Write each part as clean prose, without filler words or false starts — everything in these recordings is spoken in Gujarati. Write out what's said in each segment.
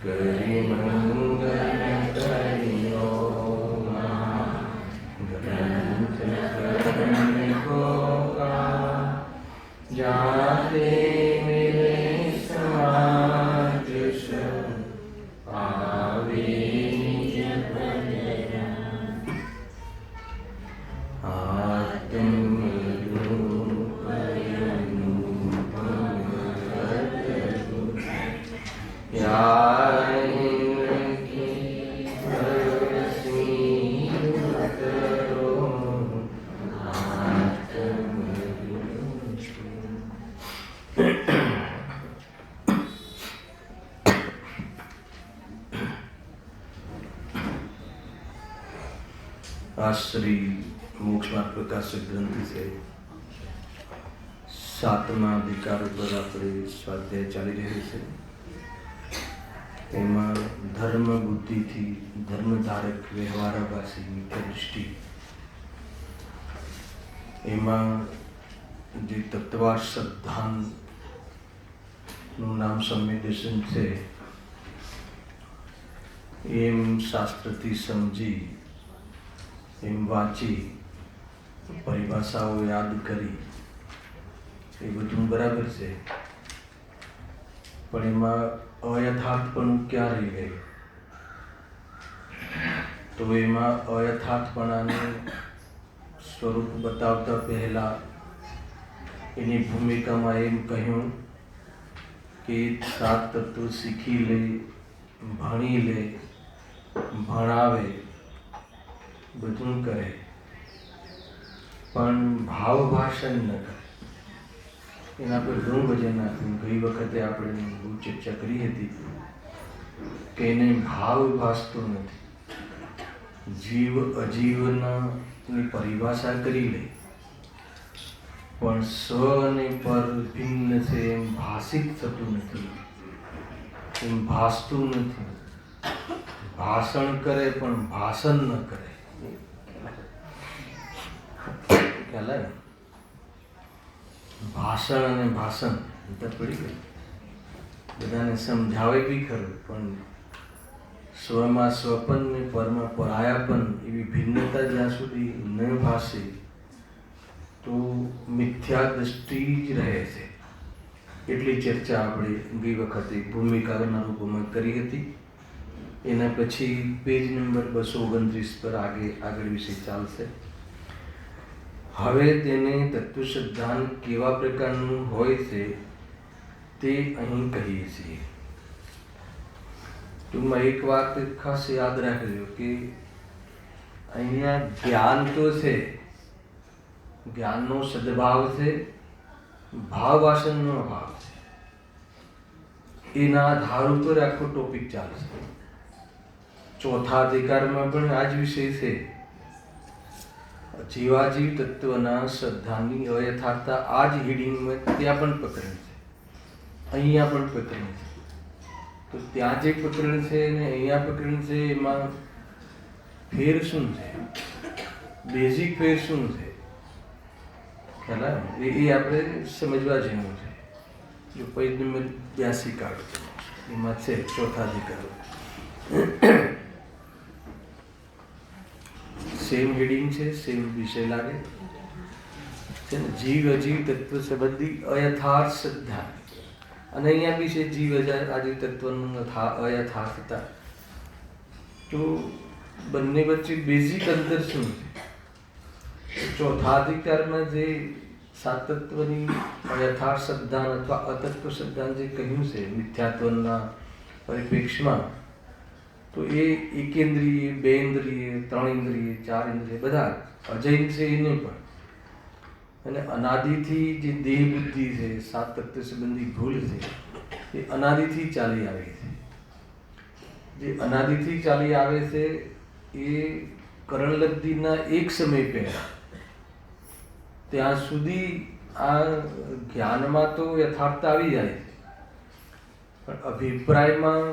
કરી મંગલ કર્યો ગ્રંથ કર્મ ગોકા જાતે મિલે સમાજ આવે નિજ પદરા આત્મ श्री मोक्ष मार्ग प्रकाशक ग्रंथ से 7मा अधिकार पर આપણે સ્વાધ્યાય ચાલી રહ્યો છે. એમાં ધર્મ બુદ્ધિથી ધર્મધારક વ્યવહારાભાસી મુખ્ય દૃષ્ટિ, એમાં જે તત્વાર શ્રદ્ધાનું નામ સંવેદન છે, એમ શાસ્ત્રથી સમજી એમ વાંચી પરિભાષાઓ યાદ કરી એ બધું બરાબર છે, પણ એમાં અયથાર્થપણું ક્યાં રહી ગયું? તો એમાં અયથાર્થપણાનું સ્વરૂપ બતાવતા પહેલા એની ભૂમિકામાં એમ કહ્યું કે 7 તત્વ શીખી લે, ભણી લે, ભણાવે, બધું કરે, પણ ભાવ ભાષણ ન કરે. એના પર ઘણું વજન નાખ્યું. ગઈ વખતે આપણે બહુ ચર્ચા કરી હતી કે એને ભાવ ભાસતો નથી. જીવ અજીવની પરિભાષા કરી લે, પણ સ્વ અને પર ભિન્ન છે એમ ભાષિત થતું નથી, એમ ભાસતું નથી. ભાષણ કરે પણ ભાષણ ન કરે. ખ્યાલ ભાષણ અને ભાષણ અંતર પડી ગયું. બધાને સમજાવે બી ખરું, પણ સ્વમાં સ્વપન ને પરમાં પરાયાપન એવી ભિન્નતા જ્યાં સુધી ન ભાષે તો મિથ્યા દ્રષ્ટિ જ રહે છે. એટલી ચર્ચા આપણે ગઈ વખતે ભૂમિકાના રૂપમાં કરી હતી. એના પછી પેજ નંબર 229 પર આગળ વિશે ચાલશે. હવે તેને તત્વ શ્રદ્ધાન કેવા પ્રકારનું હોય છે તે અહીં કહીએ છીએ. ટૂંકમાં એક વાત ખાસ યાદ રાખજો કે અહીંયા જ્ઞાન તો છે, જ્ઞાનનો સદભાવ છે, ભાવ વાસનનો અભાવ છે. એના આધાર ઉપર આખો ટોપિક ચાલશે. ચોથા અધિકારમાં પણ આ જ વિષય છે. જીવાજીવ તત્વના શ્રદ્ધાની અયથાર્થતા આ જ હિડિંગમાં ત્યાં પણ પકડે છે, અહીંયા પણ પકડે છે. તો ત્યાં જે પકડે છે ને અહીંયા પકડે છે, એમાં ફેર શું છે? બેઝિક ફેર શું છે? ખ્યાલ એ આપણે સમજવા જેવું છે. જો પેજ નંબર 82 કાઢો, એમાં છે ચોથા અધિકાર. સેમ હેડિંગ છે, સેમ વિષય લાગે છે ને. જીવ અજીવ તત્વ સંબંધી અયથાર્થ શ્રદ્ધા, અને અહીંયા બી છે જીવ અજીવ તત્વનું અયથાર્થતા. તો બંને વચ્ચે બેઝિક અંતર શું છે? ચોથા અધિકારમાં જે 7 તત્વની અયથાર્થ શ્રદ્ધા અથવા અતત્વ શ્રદ્ધા જે કહ્યું છે મિથ્યાત્વના પરિપ્રેક્ષમાં, તો એ એકેન્દ્રિય, 2 ઇન્દ્રિય, 3 ઇન્દ્રિય, 4 ઇન્દ્રિય બધા અજૈન છે એને પણ, અને અનાદિથી જે દેહ બુદ્ધિ છે, 7 તત્વ સંબંધી ભૂલ છે, એ અનાદિથી ચાલી આવે છે. જે અનાદિથી ચાલી આવે છે એ કરણલબ્ધિના એક સમય પહેલા ત્યાં સુધી આ જ્ઞાનમાં તો યથાર્થતા આવી જાય છે, પણ અભિપ્રાયમાં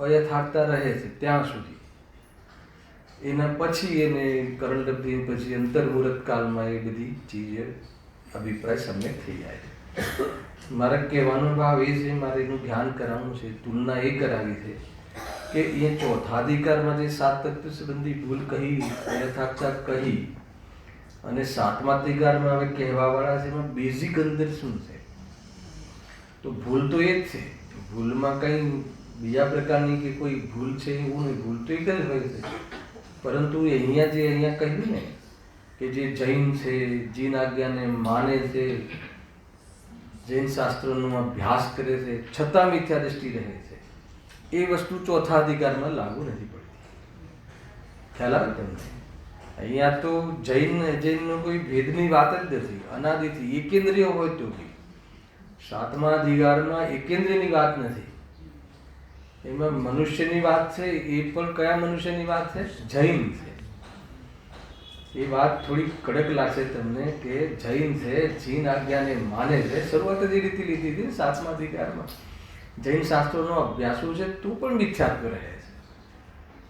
અયથાર્થતા રહે છે ત્યાં સુધી. એના પછી એને કરણલબ્ધિ પછી અંતર્મુહૂર્ત કાળમાં એ બધી ચીજ અભિપ્રાય સમ્યક થઈ જાય છે. મારા કહેવાનો ભાવ એ છે, મારે એનું ધ્યાન કરાવવું છે, તુલના એ કરાવી છે કે અહીંયા ચોથા અધિકારમાં જે 7 તત્વ સંબંધી ભૂલ કહી, યથાર્થતા કહી, અને 7મા અધિકારમાં હવે કહેવાવાળા છે એમાં બેઝિક અંદર શું છે? તો ભૂલ તો એ જ છે. ભૂલમાં કંઈ બીજા પ્રકારની કે કોઈ ભૂલ છે એવું નહીં. ભૂલ તો એક જ હોય છે. પરંતુ અહીંયા કહ્યું ને કે જે જૈન છે, જીન આજ્ઞાને માને છે, જૈન શાસ્ત્રોનો અભ્યાસ કરે છે, છતાં મિથ્યા દ્રષ્ટિ રહે છે, એ વસ્તુ ચોથા અધિકારમાં લાગુ નથી પડતી. ખ્યાલ આવે તમને? અહીંયા તો જૈનનો કોઈ ભેદની વાત જ નથી. અનાદિથી એકેન્દ્રિય હોય તો બી 7મા અધિકારમાં એકેન્દ્રિયની વાત નથી. એમાં મનુષ્યની વાત છે. એ પણ કયા મનુષ્યની વાત છે? જૈન છે. એ વાત થોડી કડક લાગશે તમને કે જૈન છે, જીન આજ્ઞાને માને છે. શરૂઆત જ એ રીતે લીધી હતી 7મા અધિકારમાં. જૈન શાસ્ત્રોનો અભ્યાસો છે તો પણ મિથ્યાત્વ રહે છે.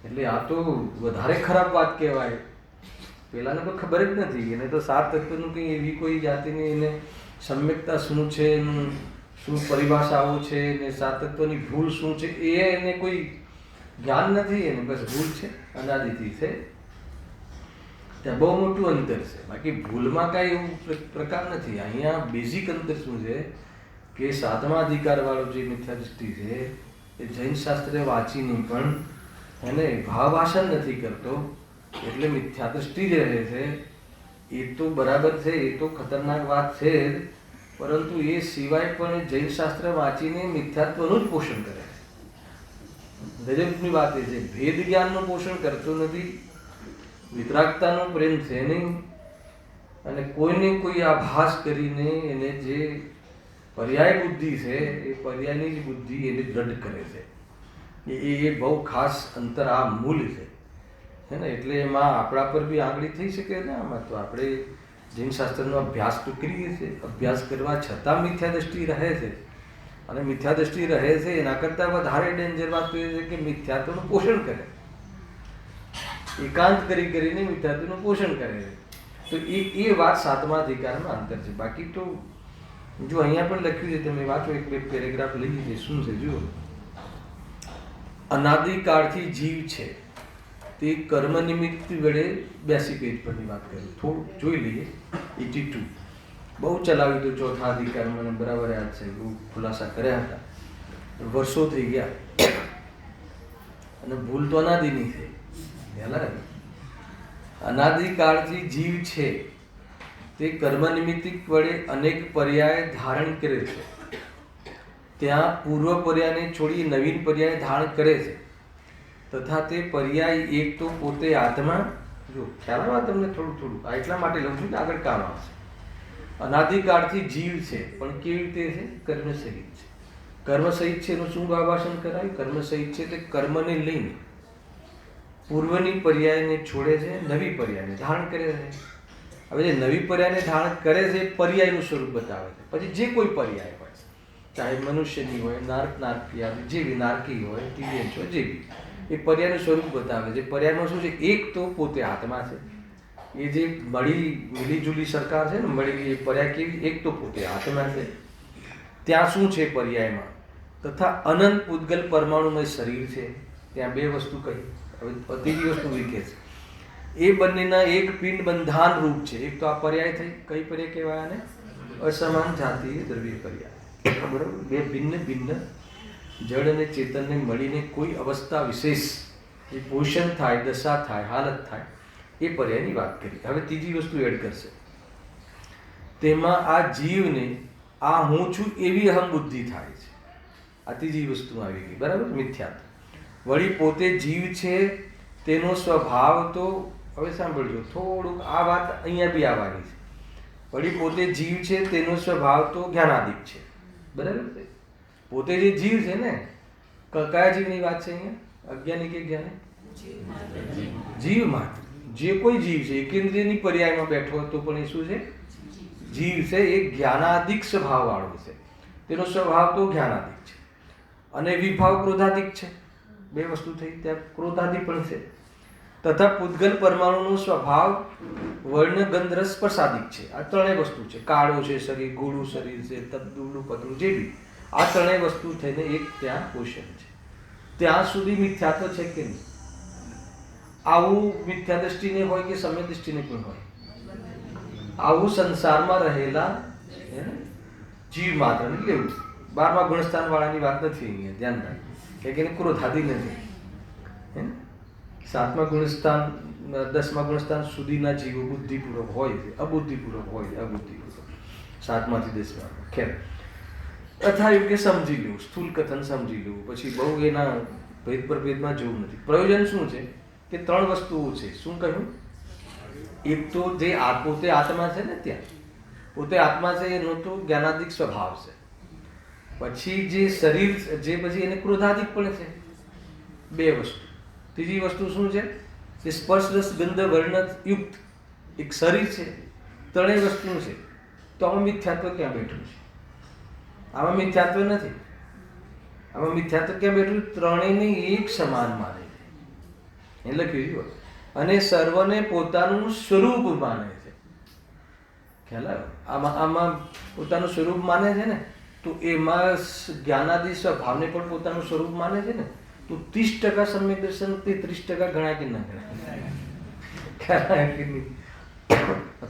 એટલે આ તો વધારે ખરાબ વાત કહેવાય. પેલાને તો ખબર જ નથી. એને તો 7 તત્વનું કંઈ એવી કોઈ જાતિની એને સમ્યકતા શું છે, શું પરિભાષાઓ છે, ને 7 તત્વની ભૂલ શું છે એ એને કોઈ જ્ઞાન નથી. એને બસ ભૂલ છે, અનાદિથી છે. ત્યાં બહુ મોટું અંતર છે. બાકી ભૂલમાં કાંઈ એવું પ્રકાર નથી. અહીંયા બેઝિક અંતર શું છે કે 7મા અધિકારવાળો જે મિથ્યા દૃષ્ટિ છે એ જૈન શાસ્ત્રે વાંચીને પણ એને ભાવાસન નથી કરતો, એટલે મિથ્યા દૃષ્ટિ જ રહે છે. એ તો બરાબર છે, એ તો ખતરનાક વાત છે જ, પરંતુ એ સિવાય પણ જૈન શાસ્ત્ર વાંચીને મિથ્યાત્વનું જ પોષણ કરે છે. ગજબની વાત એ છે, ભેદ જ્ઞાનનું પોષણ કરતો નથી, વિતરાગતાનો પ્રેમ છે નહીં, અને કોઈને કોઈ આભાસ કરીને એને જે પર્યાય બુદ્ધિ છે એ પર્યાયની જ બુદ્ધિ એને દ્રઢ કરે છે. એ બહુ ખાસ અંતર, આ મૂલ છે હે ને. એટલે એમાં આપણા પર બી આંગળી થઈ શકે ને. આમાં તો આપણે જૈન શાસ્ત્રનો અભ્યાસ તો કરીએ છીએ, અભ્યાસ કરવા છતાં મિથ્યા દ્રષ્ટિ રહે છે. અને મિથ્યા દ્રષ્ટિ રહે છે એના કરતાં વધારે ડેન્જર વાત તો એ છે કે મિથ્યાત્વનું પોષણ કરે, એકાંત કરીને મિથ્યાત્વનું પોષણ કરે છે. તો એ વાત 7મા અધિકારમાં અંતર છે. બાકી તો જો અહીંયા પણ લખ્યું છે, તમે વાંચો, એક બે પેરેગ્રાફ લઈ લીધે. શું છે જુઓ. અનાદિકાળથી જીવ છે તે કર્મ નિમિત્ત વડે 82 પેજ પરની વાત કરું, થોડું જોઈ લઈએ. 82 બહુ ચલાવ્યું હતું ચોથા અધિકારમાં, મને બરાબર યાદ છે, બહુ ખુલાસા કર્યા હતા. વર્ષો થઈ ગયા અને ભૂલ તો અનાદિની છે. અનાદિકાળથી જીવ છે તે કર્મ નિમિત્તિક વડે અનેક પર્યાય ધારણ કરે છે. ત્યાં પૂર્વ પર્યાયને છોડી નવીન પર્યાય ધારણ કરે છે. તથા તે પર્યાય એક તો પોતે આત્મા, જો ખ્યાલ આવે તમને થોડું એટલા માટે લઉં છું કે આગળ કામ આવશે. અનાદિકાળથી જીવ છે પણ કેવી રીતે છે? કર્મ સહિત છે. કર્મ સહિત છે એનું શું આભાષણ કરાય? કર્મ સહિત છે તે કર્મને લઈને પૂર્વની પર્યાયને છોડે છે, નવી પર્યાયને ધારણ કરે છે. હવે જે નવી પર્યાયને ધારણ કરે છે એ પર્યાયનું સ્વરૂપ બતાવે છે. પછી જે કોઈ પર્યાય હોય, ચાહે મનુષ્યની હોય, નારકી જેવી નારકી હોય, દિવ્યંશ હોય, જેવી, એ પર્યાયનું સ્વરૂપ બતાવે છે. પર્યાયમાં શું છે? એક તો પોતે આત્મા છે. એ જે મિલીજુલી સરકાર છે ને, મળી એ પર્યાય કેવી? એક તો પોતે આત્મા છે. ત્યાં શું છે પર્યાયમાં? તથા અનંત પૂતગલ પરમાણુમય શરીર છે. ત્યાં બે વસ્તુ કહી. હવે ત્રીજી વસ્તુ લીખે છે, એ બંનેના એક પિંડ બંધાન રૂપ છે. એક તો આ પર્યાય થઈ, કઈ પર્યાય કહેવાય આને? અસમાન જાતીય દ્રવ્ય પર્યાય. બરાબર. બે ભિન્ન ભિન્ન જળ અને ચેતનને મળીને કોઈ અવસ્થા વિશેષ જે પોષણ થાય, દશા થાય, હાલત થાય, એ પર્યાયની વાત કરી. હવે ત્રીજી વસ્તુ એડ કરશે. તેમાં આ જીવને આ હું છું એવી અહમ બુદ્ધિ થાય છે. આ ત્રીજી વસ્તુ આવી ગઈ. બરાબર. મિથ્યાત્વ. વળી પોતે જીવ છે તેનો સ્વભાવ તો, હવે સાંભળજો થોડુંક, આ વાત અહીંયા બી આવવાની છે. વળી પોતે જીવ છે તેનો સ્વભાવ તો જ્ઞાનાદિક છે. બરાબર છે. પોતે જે જીવ છે ને, કયા જીવની વાત છે અહીંયા? અજ્ઞાની કે જ્ઞાની? જીવ માત્ર. જે કોઈ જીવ છે એકેન્દ્રિયની પર્યાયમાં બેઠો તો પણ એ શું છે? જીવ છે. એ જ્ઞાનાદિક સ્વભાવ વાળો છે. તેનો સ્વભાવ તો જ્ઞાનાદિક છે. અને વિભાવ ક્રોધાદિક છે. બે વસ્તુ થઈ. ત્યાં ક્રોધાદિ પણ છે. તથા પૂતગલ પરમાણુનો સ્વભાવ વર્ણ ગંધ રસ સ્પર્શાદિક છે. આ ત્રણેય વસ્તુ છે. કાળું છે શરીર, ગોળું શરીર છે, તબદુલું પતલું, જે બી આ ત્રણેય વસ્તુ થઈને એક ત્યાં પોષણ છે. ત્યાં સુધી મિથ્યાત્વ છે કે નહીં? આવું મિથ્યા દ્રષ્ટિને હોય કે સમય દ્રષ્ટિને પણ હોય, આવું સંસારમાં રહેલા જીવ માત્ર એટલે એવું 12મા ગુણસ્થાન વાળાની વાત નથી અહીંયા, ધ્યાન રાખજો કે એને ક્રોધાદી નથી. 7મા ગુણસ્થાન 10મા ગુણસ્થાન સુધીના જીવો બુદ્ધિપૂર્વક હોય છે, અબુદ્ધિપૂર્વક હોય છે, અબુદ્ધિપૂર્વક 7માંથી 10મા. ખેર કથા એવું કે સમજી લેવું, સ્થૂલ કથન સમજી લેવું, પછી બહુ એના ભેદ પ્રભેદમાં જોવું નથી. પ્રયોજન શું છે કે 3 વસ્તુઓ છે. શું કહ્યું? એક તો જે પોતે આત્મા છે ને, ત્યાં પોતે આત્મા છે એનો તો જ્ઞાનાદિક સ્વભાવ છે. પછી જે શરીર જે પછી એને ક્રોધાદિક પણ છે. 2 વસ્તુ. ત્રીજી વસ્તુ શું છે? કે સ્પર્શ રસ ગંધ વર્ણ યુક્ત એક શરીર છે. 3 વસ્તુ છે. તો આમાં મિથ્યાત્વ ક્યાં બેઠું છે? આમાં મિથ્યાત્વ નથી. આમાં મિથ્યાત્વ ક્યાં બેઠું? 3ને એક સમાન માને છે. એ લખ્યું. અને સર્વને પોતાનું સ્વરૂપ માને છે. ખ્યાલ આવ્યો? આમાં પોતાનું સ્વરૂપ માને છે ને, તો એમાં જ્ઞાનાદિ સ્વભાવને પણ પોતાનું સ્વરૂપ માને છે ને, તો 30% સમ્યક દર્શન તે 30% ગણાય કે ના ગણાય? ખ્યાલ આવ્યો કે નહીં?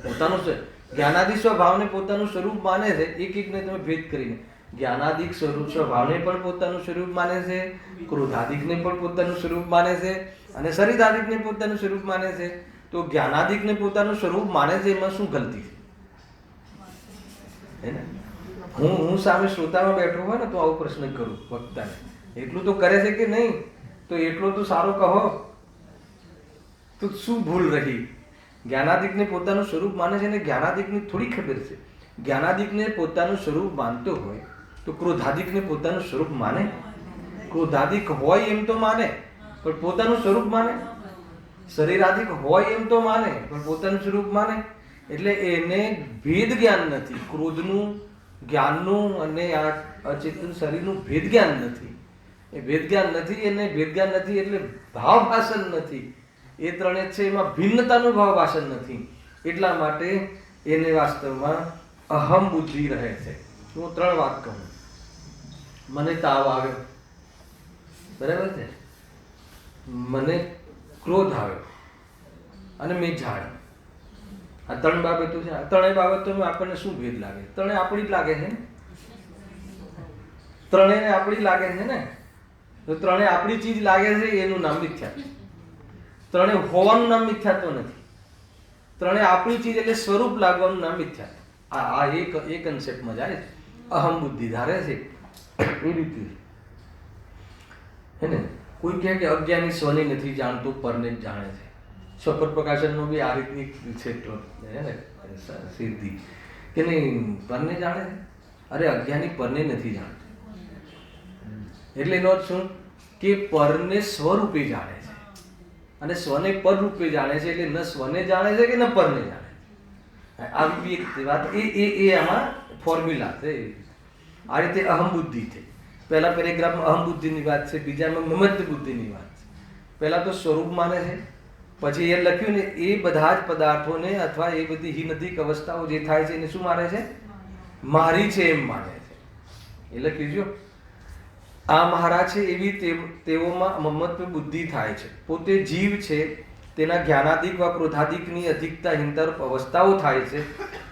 પોતાનું જ્ઞાનાદિ સ્વભાવને પોતાનું સ્વરૂપ માને છે. એકને તમે ભેદ કરીને જ્ઞાનાદિક સ્વરૂપ સ્વભાવને પણ પોતાનું સ્વરૂપ માને છે, ક્રોધાદિકને પણ પોતાનું સ્વરૂપ માને છે, અને શરીરાદિકને પોતાનું સ્વરૂપ માને છે. તો જ્ઞાનાદિકને પોતાનું સ્વરૂપ માને છે, એમાં શું ગલતી છે? હે ને? હું સામે શ્રોતામાં બેઠો હોય ને તો આવો પ્રશ્ન કરું વક્તાને, એટલું તો કરે છે કે નહીં? તો એટલો તો સારો કહો. તો શું ભૂલ રહી? જ્ઞાનાદિકને પોતાનું સ્વરૂપ માને છે ને જ્ઞાનાદિકની થોડી ખબર છે. જ્ઞાનાદિકને પોતાનું સ્વરૂપ માનતો હોય તો ક્રોધાદિકને પોતાનું સ્વરૂપ માને? ક્રોધાદિક હોય એમ તો માને, પણ પોતાનું સ્વરૂપ માને? શરીરાદિક હોય એમ તો માને, પણ પોતાનું સ્વરૂપ માને? એટલે એને ભેદ જ્ઞાન નથી. ક્રોધનું, જ્ઞાનનું અને આ અચેતન શરીરનું ભેદ જ્ઞાન નથી. એ ભેદ જ્ઞાન નથી. એને ભેદ જ્ઞાન નથી એટલે ભાવ ભાષણ નથી. એ 3 છે, એમાં ભિન્નતાનું ભાવ ભાષણ નથી. એટલા માટે એને વાસ્તવમાં અહમ બુદ્ધિ રહે છે. હું 3 વાત કહું. મને તાવ આવ્યો, બરાબર છે, મને ક્રોધ આવ્યો અને મેં ઝાડ. આ 3 બાબતો છે. આ 3 બાબતોમાં આપણને શું ભેદ લાગે? 3 આપણી જ લાગે છે ને? 3 આપણી લાગે છે ને? તો 3 આપણી ચીજ લાગે છે, એનું નામ મિથ્યાત્વ. 3 હોવાનું નામ મિથ્યાત્વ નથી. 3 આપણી ચીજ એટલે સ્વરૂપ લાગવાનું નામ મિથ્યાત્વ. આ એક કન્સેપ્ટમાં જાય છે. અહમ બુદ્ધિ ધારે છે એ રીતે. હે ને? કોઈ કહે કે અજ્ઞાની સ્વને નથી જાણતું, પરને જ જાણે છે. સ્વપર પ્રકાશનનો બી આ રીતની છે ને સિદ્ધિ કે નહીં, પરને જાણે છે. અરે અજ્ઞાની પરને નથી જાણતું. એટલે એનો અર્થ શું? કે પરને સ્વરૂપે જાણે છે અને સ્વને પર રૂપે જાણે છે. એટલે ન સ્વને જાણે છે કે ન પરને જાણે છે. આવી એક વાત એ આમાં ફોર્મ્યુલા છે. આ રીતે અહમ બુદ્ધિ છે. પહેલા પેરેગ્રાફમાં અહમ બુદ્ધિની વાત છે, બીજામાં મમત્વ બુદ્ધિની વાત છે. પહેલા તો સ્વરૂપ માને છે, પછી એ લખ્યું ને એ બધા જ પદાર્થોને અથવા એ બધી હિનધિક અવસ્થાઓ જે થાય છે એને શું માને છે? મારી છે એમ માને છે. એ લખ્યું જો આ મહારા છે એવી તેઓમાં મમત્વ બુદ્ધિ થાય છે. પોતે જીવ છે, તેના જ્ઞાનાદિક વા ક્રોધાદિકની અધિકતા હિંતર અવસ્થાઓ થાય છે.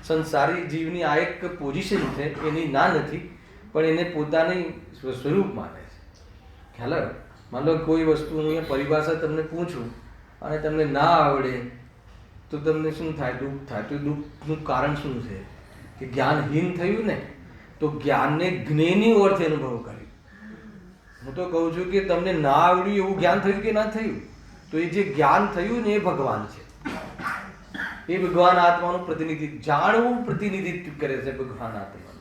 સંસારી જીવની આ એક પોઝિશન છે, એની ના નથી, પણ એને પોતાની સ્વરૂપ માને છે. ખ્યાલ આવ્યો? માનો કોઈ વસ્તુ હું પરિભાષા તમને પૂછું અને તમને ના આવડે તો તમને શું થાય? દુઃખ થાય. તો દુઃખનું કારણ શું છે? કે જ્ઞાનહીન થયું ને, તો જ્ઞાનને જ્ઞેની ઓરથી અનુભવ કર્યો. હું તો કહું છું કે તમને ના આવડ્યું એવું જ્ઞાન થયું કે ના થયું? તો એ જે જ્ઞાન થયું ને એ ભગવાન છે. એ ભગવાન આત્માનું પ્રતિનિધિત્વ, જાણવું પ્રતિનિધિત્વ કરે છે ભગવાન આત્માનું.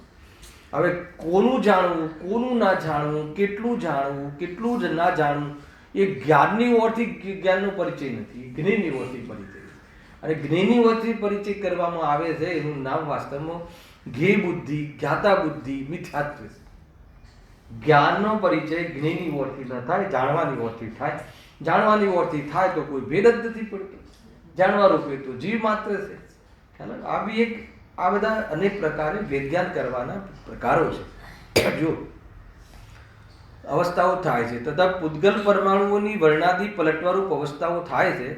હવે કોનું જાણવું, કોનું ના જાણવું, કેટલું જાણવું, કેટલું જ ના જાણવું, એ જ્ઞાનની ઓરથી જ્ઞાનનો પરિચય નથી, જ્ઞેની ઓરથી પરિચય. અને જ્ઞેની ઓરથી પરિચય કરવામાં આવે છે એનું નામ વાસ્તવમાં જ્ઞેય બુદ્ધિ, જ્ઞાતા બુદ્ધિ, મિથ્યાત્વ છે. જ્ઞાનનો પરિચય જ્ઞેની ઓરથી ન થાય, જાણવાની ઓરથી થાય. જાણવાની ઓરથી થાય તો કોઈ ભેદ જ નથી પડતો. જાણવા રૂપે તો જીવ માત્ર છે. આ બી એક, આ બધા અનેક પ્રકારે વેદ્યાન કરવાના પ્રકારો છે. જો અવસ્થાઓ થાય છે તથા પૂતગલ પરમાણુઓની વર્ણાદી પલટવારૂપ અવસ્થાઓ થાય છે,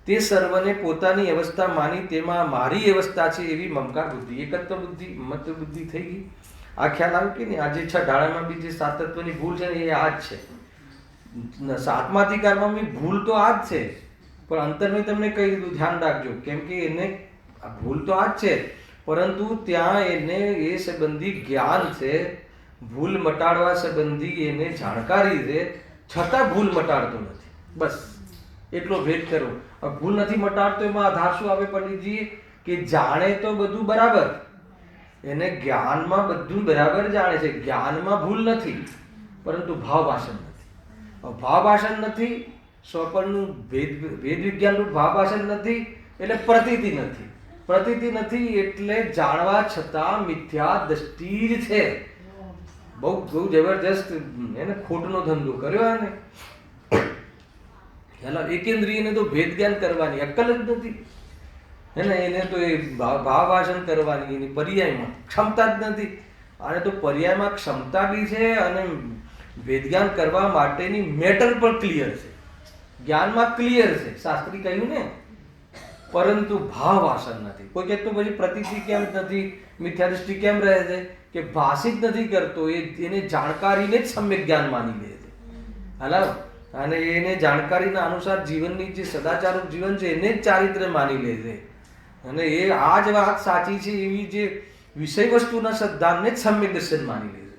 તે સર્વને પોતાની અવસ્થા માની તેમાં મારી અવસ્થા છે એવી મમકાર બુદ્ધિ, એકત્વ બુદ્ધિ, મત બુદ્ધિ થઈ ગઈ. આ ખ્યાલ આવ્યો કે નહીં? આજે 6 ઢાળામાં બી જે 7 તત્વની ભૂલ છે ને એ આ જ છે. 7મા અધિકારમાં બી ભૂલ તો આ જ છે, પણ અંતરનું તમને કહી દીધું, ધ્યાન રાખજો. કેમ કે એને ભૂલ તો આ જ છે, પરંતુ ત્યાં એને એ સંબંધી જ્ઞાન છે, ભૂલ મટાડવા સંબંધી એને જાણકારી છે, છતાં ભૂલ મટાડતો નથી. બસ એટલો ભેદ કરો. ભૂલ નથી મટાડતો એમાં આધાર શું આવે પંડિતજી? કે જાણે તો બધું બરાબર, એને જ્ઞાનમાં બધું બરાબર જાણે છે, જ્ઞાનમાં ભૂલ નથી, પરંતુ ભાવભાષણ નથી. ભાવભાષણ નથી, સ્વપનનું વેદ વિજ્ઞાનનું ભાવભાષણ નથી, એટલે પ્રતીતિ નથી. પ્રતીતિ નથી એટલે જાણવા છતાં મિથ્યા દ્રષ્ટિ જ છે. બહુ બહુ જબરજસ્ત એને ખોટનો ધંધો કર્યો એને. એકેન્દ્રિયને તો ભેદ જ્ઞાન કરવાની અક્કલ જ નથી, એને તો એ ભાવભાષણ કરવાની એની પર્યાયમાં ક્ષમતા જ નથી. અને તો પર્યાયમાં ક્ષમતા બી છે અને વેદજ્ઞાન કરવા માટેની મેટર પણ ક્લિયર છે, જ્ઞાનમાં ક્લિયર છે, શાસ્ત્રી કહ્યું ને, પરંતુ ભાવભાષણ નથી. કોઈ કહેતો પછી પ્રતિથી કેમ નથી, મિથ્યા દૃષ્ટિ કેમ રહે છે? કે ભાષિત નથી કરતો, એને જાણકારીને જ સમ્યક જ્ઞાન માની લે છે. હાલા, અને એને જાણકારીના અનુસાર જીવનની જે સદાચારનું જીવન છે એને જ ચારિત્ર માની લે છે. અને એ આ જ વાત સાચી છે એવી જે વિષય વસ્તુના સિદ્ધાંતને જ સમ્યક દર્શન માની લે છે.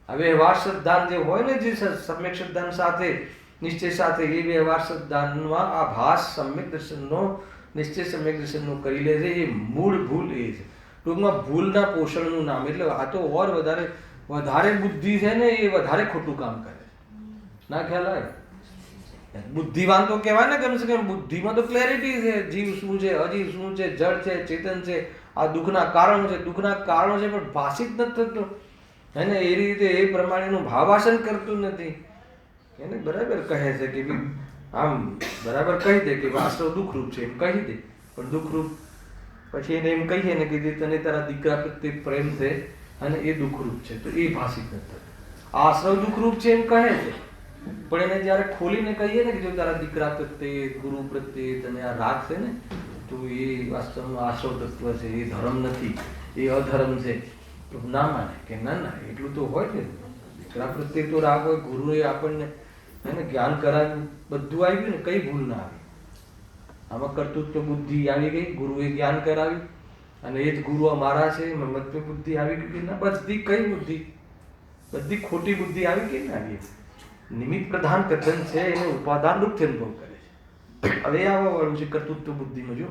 હવે વ્યવહાર સિદ્ધાંત જે હોય ને, જે સમ્યક સિદ્ધાંત સાથે નિશ્ચય સાથે, એ વ્યવહાર સિદ્ધાંતમાં આ ભાસ સમ્યક દર્શનનો નિશ્ચય સમ્યક દર્શનનો કરી લે છે. એ મૂળ ભૂલ એ છે. ટૂંકમાં ભૂલના પોષણનું નામ. એટલે આ તો ઓર વધારે બુદ્ધિ છે ને, એ વધારે ખોટું કામ કરે. ના ખ્યાલ આવે? બુદ્ધિવાન તો કહેવાય ને, કમ સે કમ બુદ્ધિમાં તો ક્લેરિટી છે. જીવ શું છે, અજીવ શું છે, જળ છે, ચેતન છે, આ દુઃખના કારણો છે, દુઃખના કારણો છે, પણ ભાષિત નથી થતો. એને એ રીતે એ પ્રમાણેનું ભાવાસન કરતું નથી. એને બરાબર કહે છે કે આમ બરાબર કહી દે કે આશ્રવ દુઃખરૂપ છે, એમ કહી દે. પણ દુઃખરૂપ પછી એને એમ કહીએ ને કે જે તને તારા દીકરા પ્રત્યે પ્રેમ છે અને એ દુઃખરૂપ છે, તો એ ભાષિત નથી થતું. આશ્રવ દુઃખરૂપ છે એમ કહે છે, પણ એને જ્યારે ખોલીને કહીએ ને કે જો તારા દીકરા પ્રત્યે, ગુરુ પ્રત્યે તને આ રાગ છે ને, તો એ વાસ્તવમાં આશ્રવ તત્વ છે, એ ધર્મ નથી, એ અધર્મ છે, તો ના માને કે ના ના એટલું તો હોય ને. દીકરા પ્રત્યે તો રાગ હોય, ગુરુએ આપણને એને જ્ઞાન કરાવ્યું, બધું આવી ગયું ને, કઈ ભૂલ ના આવી. આમાં કર્તૃત્વ બુદ્ધિ આવી ગઈ, ગુરુએ જ્ઞાન કરાવ્યું, અને એ જ ગુરુ અમારા છે, મમત્વ બુદ્ધિ આવી ગઈ ના, બધી કઈ બુદ્ધિ, બધી ખોટી બુદ્ધિ આવી ગઈ ને. આવી નિમિત્ત પ્રધાન કથન છે, એને ઉપાદાન રૂપથી અનુભવ કરે છે. હવે આવવા વાળું છે કર્તૃત્વ બુદ્ધિમાં. જો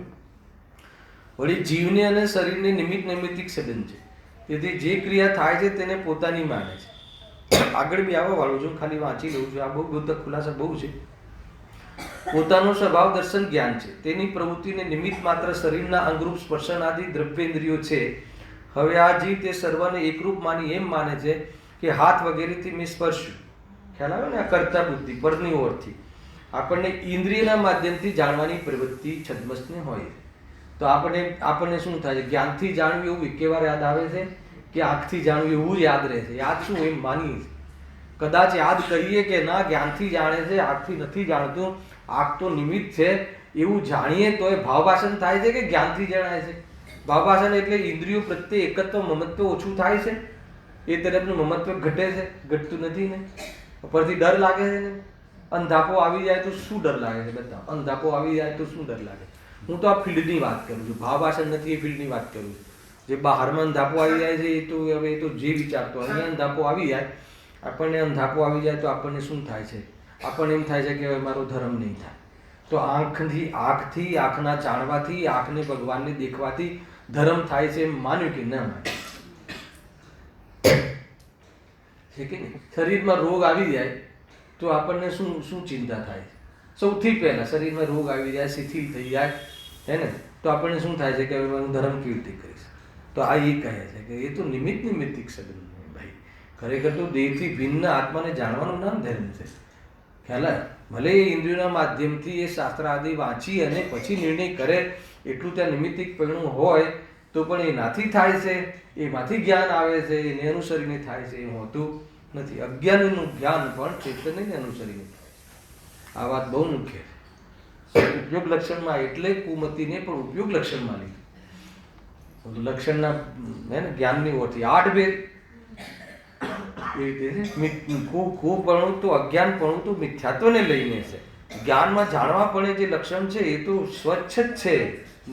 વળી જીવને અને શરીરને નિમિત્ત નૈમિત્તિક સંબંધ છે, તેથી જે ક્રિયા થાય છે તેને પોતાની માને છે. આગળ બી આવવા વાળું છું, ખાલી વાંચી લઉં છું. આ બહુ બધા ખુલાસા બહુ છે. પોતાનો સ્વભાવ દર્શન જ્ઞાન છે, તેની પ્રવૃત્તિને નિમિત્ત માત્ર શરીરના અંગરૂપ સ્પર્શન આદિ દ્રવ્યેન્દ્રિયો છે. હવે આ જીવ તે સર્વને એકરૂપ માની એમ માને છે કે હાથ વગેરેથી મેં સ્પર્શ્યું. ખ્યાલ આવે ને? આ કર્તા બુદ્ધિ પરની ઓરથી આપણને ઇન્દ્રિયના માધ્યમથી જાણવાની પ્રવૃત્તિ છદ્મસને હોય, તો આપણને શું થાય છે? જ્ઞાનથી જાણવું એવું એકેવાર યાદ આવે છે કે આંખથી જાણવું એવું યાદ રહે છે? યાદ શું એમ માનીએ છીએ. કદાચ યાદ કરીએ કે ના, જ્ઞાનથી જાણે છે, આંખથી નથી જાણતું, આંખ તો નિમિત્ત છે એવું જાણીએ તો એ ભાવભાષણ થાય છે કે જ્ઞાનથી જણાય છે? ભાવભાષણ એટલે ઇન્દ્રિયો પ્રત્યે એકત્વ મમત્વ ઓછું થાય છે, એ તરફનું મમત્વ ઘટે છે, ઘટતું નથી ને. ઉપરથી ડર લાગે છે ને. અંધાપો આવી જાય તો શું ડર લાગે છે? બધા અંધાપો આવી જાય તો શું ડર લાગે? હું તો આ ફિલ્ડની વાત કરું છું, ભાવભાષણ નથી, એ ફિલ્ડની વાત કરું છું. જે બહારમાં અંધાપો આવી જાય છે એ તો હવે એ તો જે વિચારતો, અહીંયા અંધાપો આવી જાય, આપણને અંધાપો આવી જાય તો આપણને શું થાય છે? આપણને એમ થાય છે કે હવે મારો ધર્મ નહીં થાય. તો આંખથી આંખના જાણવાથી, આંખને ભગવાનને દેખવાથી ધર્મ થાય છે એમ માન્યું કે ના માન્યું છે કે નહીં? શરીરમાં રોગ આવી જાય તો આપણને શું ચિંતા થાય? સૌથી પહેલા શરીરમાં રોગ આવી જાય, શિથિલ થઈ જાય, હે ને, તો આપણને શું થાય છે કે હવે હું ધર્મ કેવી રીતે કરીશ? તો આ એ કહે છે કે એ તો નિમિત્તિક સંબંધ ભાઈ. ખરેખર તો દેહથી ભિન્ન આત્માને જાણવાનું નામ ધર્મ છે. ખ્યાલ આવે? ભલે એ ઇન્દ્રિયોના માધ્યમથી એ શાસ્ત્ર આદિ વાંચી અને પછી નિર્ણય કરે એટલું ત્યાં નિમિત્તિક પરિણું હોય તો પણ એનાથી થાય છે, એમાંથી જ્ઞાન આવે છે, એને અનુસરીને થાય છે, એ હોતું નથી. અજ્ઞાનીનું જ્ઞાન પણ ચૈતન્યને અનુસરીને. આ વાત બહુ મુખ્ય છે. ઉપયોગ લક્ષણમાં એટલે કુમતીને પણ ઉપયોગ લક્ષણમાં લીધું. લક્ષણના જ્ઞાનની ઓછી 8 ભેદ એ રીતે કુપણું તો અજ્ઞાનપણું તો મિથ્યાત્વને લઈને છે. જ્ઞાનમાં જાણવાપણે જે લક્ષણ છે એ તો સ્વચ્છ જ છે,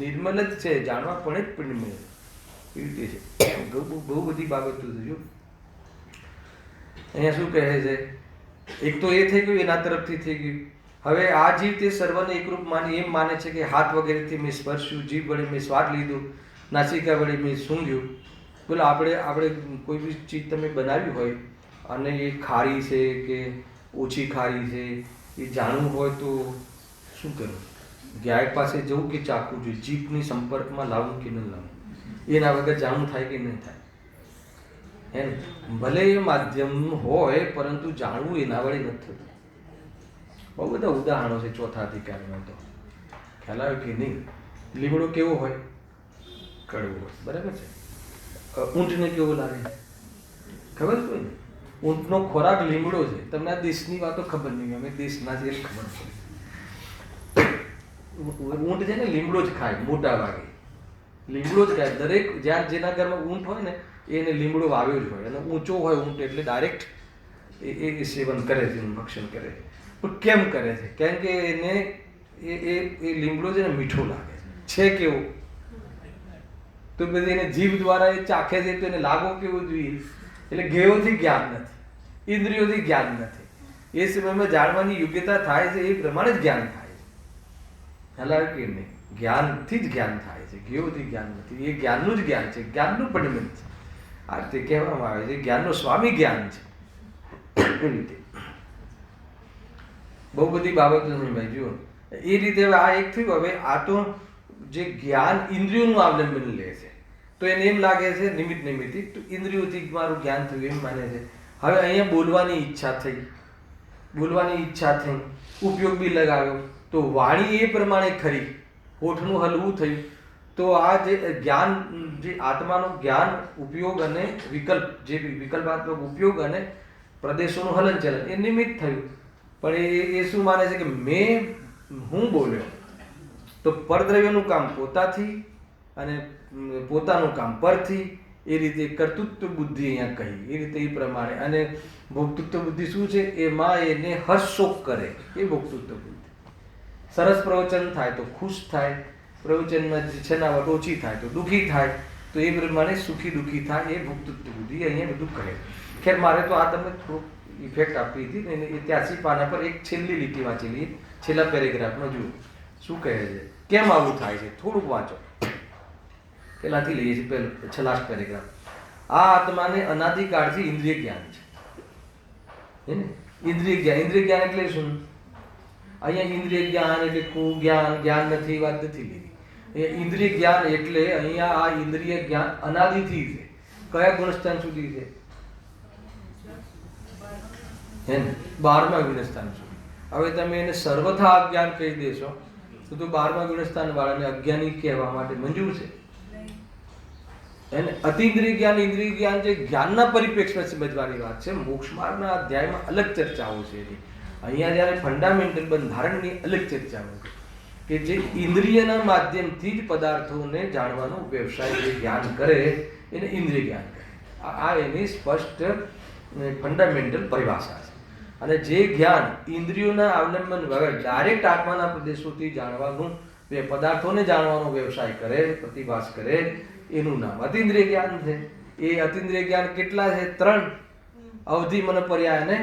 નિર્મલ જ છે, જાણવાપણે જ નિર્મલ એ રીતે છે. બહુ બધી બાબતો છે. જો અહીંયા શું કહે છે, એક તો એ થઈ ગયું, એના તરફથી થઈ ગયું. હવે આ જીવ તે સર્વને એકરૂપ માની એમ માને છે કે હાથ વગેરેથી મેં સ્પર્શ્યું, જીભ વડે મેં સ્વાદ લીધું, નાસિકા વડે મેં સૂંઘ્યું. બોલો આપણે કોઈ બી ચીજ તમે બનાવી હોય અને એ ખારી છે કે ઓછી ખારી છે એ જાણવું હોય તો શું કરવું? ગાયક પાસે જવું કે ચાખવું જોઈએ? જીભની સંપર્કમાં લાવવું કે ન લાવવું? એના વગર જાણવું થાય કે નહીં થાય? એમ ભલે એ માધ્યમ હોય પરંતુ જાણવું એના વડે નથી થતું. બહુ બધા ઉદાહરણો છે ચોથા અધિકારમાં. તો ખ્યાલ આવ્યો કે નહીં? લીમડો કેવો હોય? કડવો હોય, બરાબર છે. ઊંટને કેવો લાગે ખબર છે કોઈને? ઊંટનો ખોરાક લીમડો છે. તમને આ દેશની વાતો ખબર નહીં, અમે દેશના છે એટલે ખબર પડે. ઊંટ છે ને લીમડો જ ખાય, મોટા ભાગે લીમડો જ ખાય. દરેક જ્યાં જેના ઘરમાં ઊંટ હોય ને એને લીમડો વાવ્યો જ હોય, અને ઊંચો હોય ઊંટ એટલે ડાયરેક્ટ એ સેવન કરે છે, ભક્ષણ કરે છે. પણ કેમ કરે છે? કેમ કે એને એ લીમડો છે ને મીઠો લાગે છે કેવો, તો બધી એને જીભ દ્વારા એ ચાખે છે તો એને લાગો કેવું જોઈએ. એટલે ગેયોથી જ્ઞાન નથી, ઇન્દ્રિયોથી જ્ઞાન નથી. એ સમયમાં જાણવાની યોગ્યતા થાય છે એ પ્રમાણે જ જ્ઞાન થાય છે. ખ્યાલ કે નહીં? જ્ઞાનથી જ જ્ઞાન થાય છે, ગેયોથી જ્ઞાન નથી. એ જ્ઞાનનું જ જ્ઞાન છે, જ્ઞાનનું પરિણામ છે. આ રીતે કહેવામાં આવે છે જ્ઞાનનો સ્વામી જ્ઞાન છે. એ રીતે બહુ બધી બાબતો છે ભાઈ. જુઓ એ રીતે આ એક થયું. હવે આ તો જે જ્ઞાન ઇન્દ્રિયોનું અવલંબન લે છે તો એને એમ લાગે છે નિમિત્તિક તો ઇન્દ્રિયોથી મારું જ્ઞાન થયું એમ માને છે. હવે અહીંયા બોલવાની ઈચ્છા થઈ, ઉપયોગ બી લગાવ્યો તો વાણી એ પ્રમાણે ખરી, હોઠનું હલવું થયું. તો આ જે જ્ઞાન, જે આત્માનું જ્ઞાન, ઉપયોગ અને વિકલ્પ, જે વિકલ્પાત્મક ઉપયોગ અને પ્રદેશોનું હલનચલન એ નિમિત્ત થયું. પણ એ શું માને છે કે હું બોલ્યો તો પરદ્રવ્યનું કામ પોતાથી અને પોતાનું કામ પરથી, એ રીતે કર્તૃત્વ બુદ્ધિ અહીંયા કહી. એ રીતે એ પ્રમાણે. અને ભોક્તૃત્વ બુદ્ધિ શું છે? એમાં એને હર્ષશોક કરે એ ભોક્તૃત્વ બુદ્ધિ. સરસ પ્રવચન થાય તો ખુશ થાય, પ્રવચનમાં છેનાવટ ઓછી થાય તો દુઃખી થાય, તો એ પ્રમાણે સુખી દુઃખી થાય એ ભોક્તૃત્વ બુદ્ધિ અહીંયા બધું કહે. ખેર મારે તો આ તમને થોડુંક ઇફેક્ટ આપી હતી ને. 83 પાના પર એક છેલ્લી લીટી વાંચેલી, છેલ્લા પેરેગ્રાફમાં જુઓ શું કહે છે, કેમ આવું થાય છે. થોડુંક વાંચો, પેલાથી લઈએ છીએ. છેલ્લા પેરેગ્રાફ. આ આત્માને અનાદિકાળથી ઇન્દ્રિય જ્ઞાન છે. ઇન્દ્રિય જ્ઞાન એટલે શું? અહીંયા ઇન્દ્રિય જ્ઞાન એટલે જ્ઞાન નથી, વાત નથી લીધી. ઇન્દ્રિય જ્ઞાન એટલે અહીંયા આ ઇન્દ્રિય જ્ઞાન અનાદિથી છે. કયા ગુણસ્થાન સુધી છે? 12મા ગુણસ્થાન સુધી. હવે તમે એને સર્વથા અજ્ઞાન કહી દેશો તો 12મા ગુણસ્થાન વાળાને અજ્ઞાની કહેવા માટે મંજૂર છે? એને અતિન્દ્રિય જ્ઞાન, ઇન્દ્રિય જ્ઞાન જે જ્ઞાનના પરિપ્રેક્ષમાં સમજવાની વાત છે. મોક્ષ માર્ગના અધ્યાયમાં અલગ ચર્ચાઓ છે એની. અહીંયા જ્યારે ફંડામેન્ટલ બંધારણની અલગ ચર્ચાઓ છે કે જે ઇન્દ્રિયના માધ્યમથી જ પદાર્થોને જાણવાનો વ્યવસાય જે જ્ઞાન કરે એને ઇન્દ્રિય જ્ઞાન કહે. આ એની સ્પષ્ટ ફંડામેન્ટલ પરિભાષા છે. અને જે જ્ઞાન ઇન્દ્રિયોના અવલંબન વગર ડાયરેક્ટ આત્માના પ્રદેશોથી જાણવાનું, પદાર્થોને જાણવાનો વ્યવસાય કરે, પ્રતિભાસ કરે, એનું નામ અતિન્દ્રિય જ્ઞાન છે. એ અતિન્દ્રિય જ્ઞાન કેટલા છે? 3. અવધિ, મન, પર્યાય અને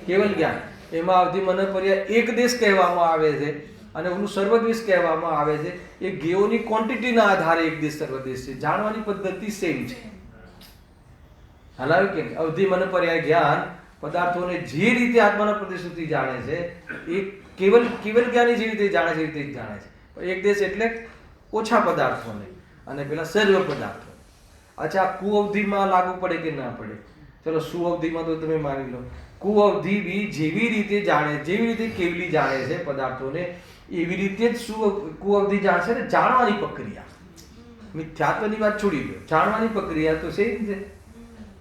કેવલ જ્ઞાન. એમાં અવધિ, મન, પર્યાય એક દેશ કહેવામાં આવે છે અને ઓલું સર્વદેશ કહેવામાં આવે છે. એ ગેયોની ક્વોન્ટિટીના આધારે એક દેશ સર્વદેશ છે. જાણવાની પદ્ધતિ સેમ છે. હાલાવ્યું કે અવધિ, મન, પર્યાય જ્ઞાન પદાર્થોને જે રીતે આત્માના પ્રદેશોથી જાણે છે એ કેવલ જ્ઞાની જે રીતે જાણે છે એ રીતે જ જાણે છે. એક દેશ એટલે ઓછા પદાર્થોને અને પેલા સર્વ પદાર્થો. અચ્છા, કુઅવધિમાં લાગુ પડે કે ના પડે? ચલો સુઅવધિમાં તો તમે માની લો. કુઅવધિ બી જેવી રીતે જાણે, જેવી રીતે કેવલી જાણે છે પદાર્થોને, એવી રીતે જ કુઅવધિ જાણશે ને. જાણવાની પ્રક્રિયા, મિથ્યાત્વની વાત છોડી દો, જાણવાની પ્રક્રિયા તો સેમ છે.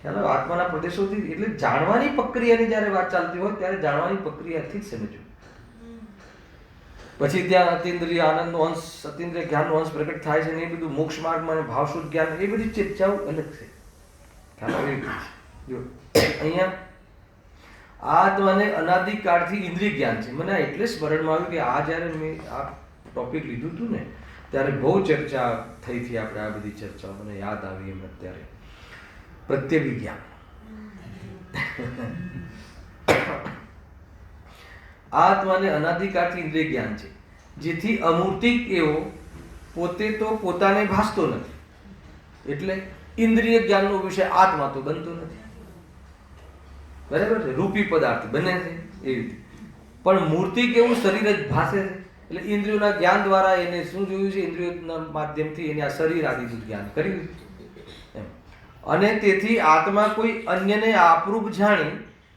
ખ્યાલ આત્માના પ્રદેશોથી, એટલે જાણવાની પ્રક્રિયાની જ્યારે વાત ચાલતી હોય ત્યારે જાણવાની પ્રક્રિયાથી જ સમજવું. પછી ત્યાં અતિન્દ્રિય આનંદનો અંશ, અતિન્દ્રિય જ્ઞાનનો અંશ પ્રગટ થાય છે ને એ બધું મોક્ષ માર્ગમાં ભાવશુદ્ધ જ્ઞાન, એ બધી ચર્ચાઓ અલગ છે. ખ્યાલ આવી છે. જો અહીંયા આત્માને અનાદિકાળથી ઇન્દ્રિય જ્ઞાન છે. મને એટલે સ્મરણમાં આવ્યું કે આ જ્યારે મેં આ ટોપિક લીધું હતું ને ત્યારે બહુ ચર્ચા થઈ હતી. આપણે આ બધી ચર્ચાઓ મને યાદ આવી એમ અત્યારે. પ્રત્યવિજ્ઞાન, આત્માને અનાદિકાળથી ઇન્દ્રિય જ્ઞાન છે, જેથી અમૂર્તિક એવો પોતે તો પોતાને ભાસતો નથી, એટલે ઇન્દ્રિય જ્ઞાનનો વિષય આત્મા તો બનતો નથી. બરાબર છે? રૂપી પદાર્થ બને છે એ રીતે, પણ મૂર્તિ કેવું શરીર જ ભાસે છે. એટલે ઇન્દ્રિયોના જ્ઞાન દ્વારા એને શું જોયું છે? ઇન્દ્રિયોના માધ્યમથી એને આ શરીર આદિનું જ્ઞાન કર્યું એમ. અને તેથી આત્મા કોઈ અન્યને આપરૂપ જાણી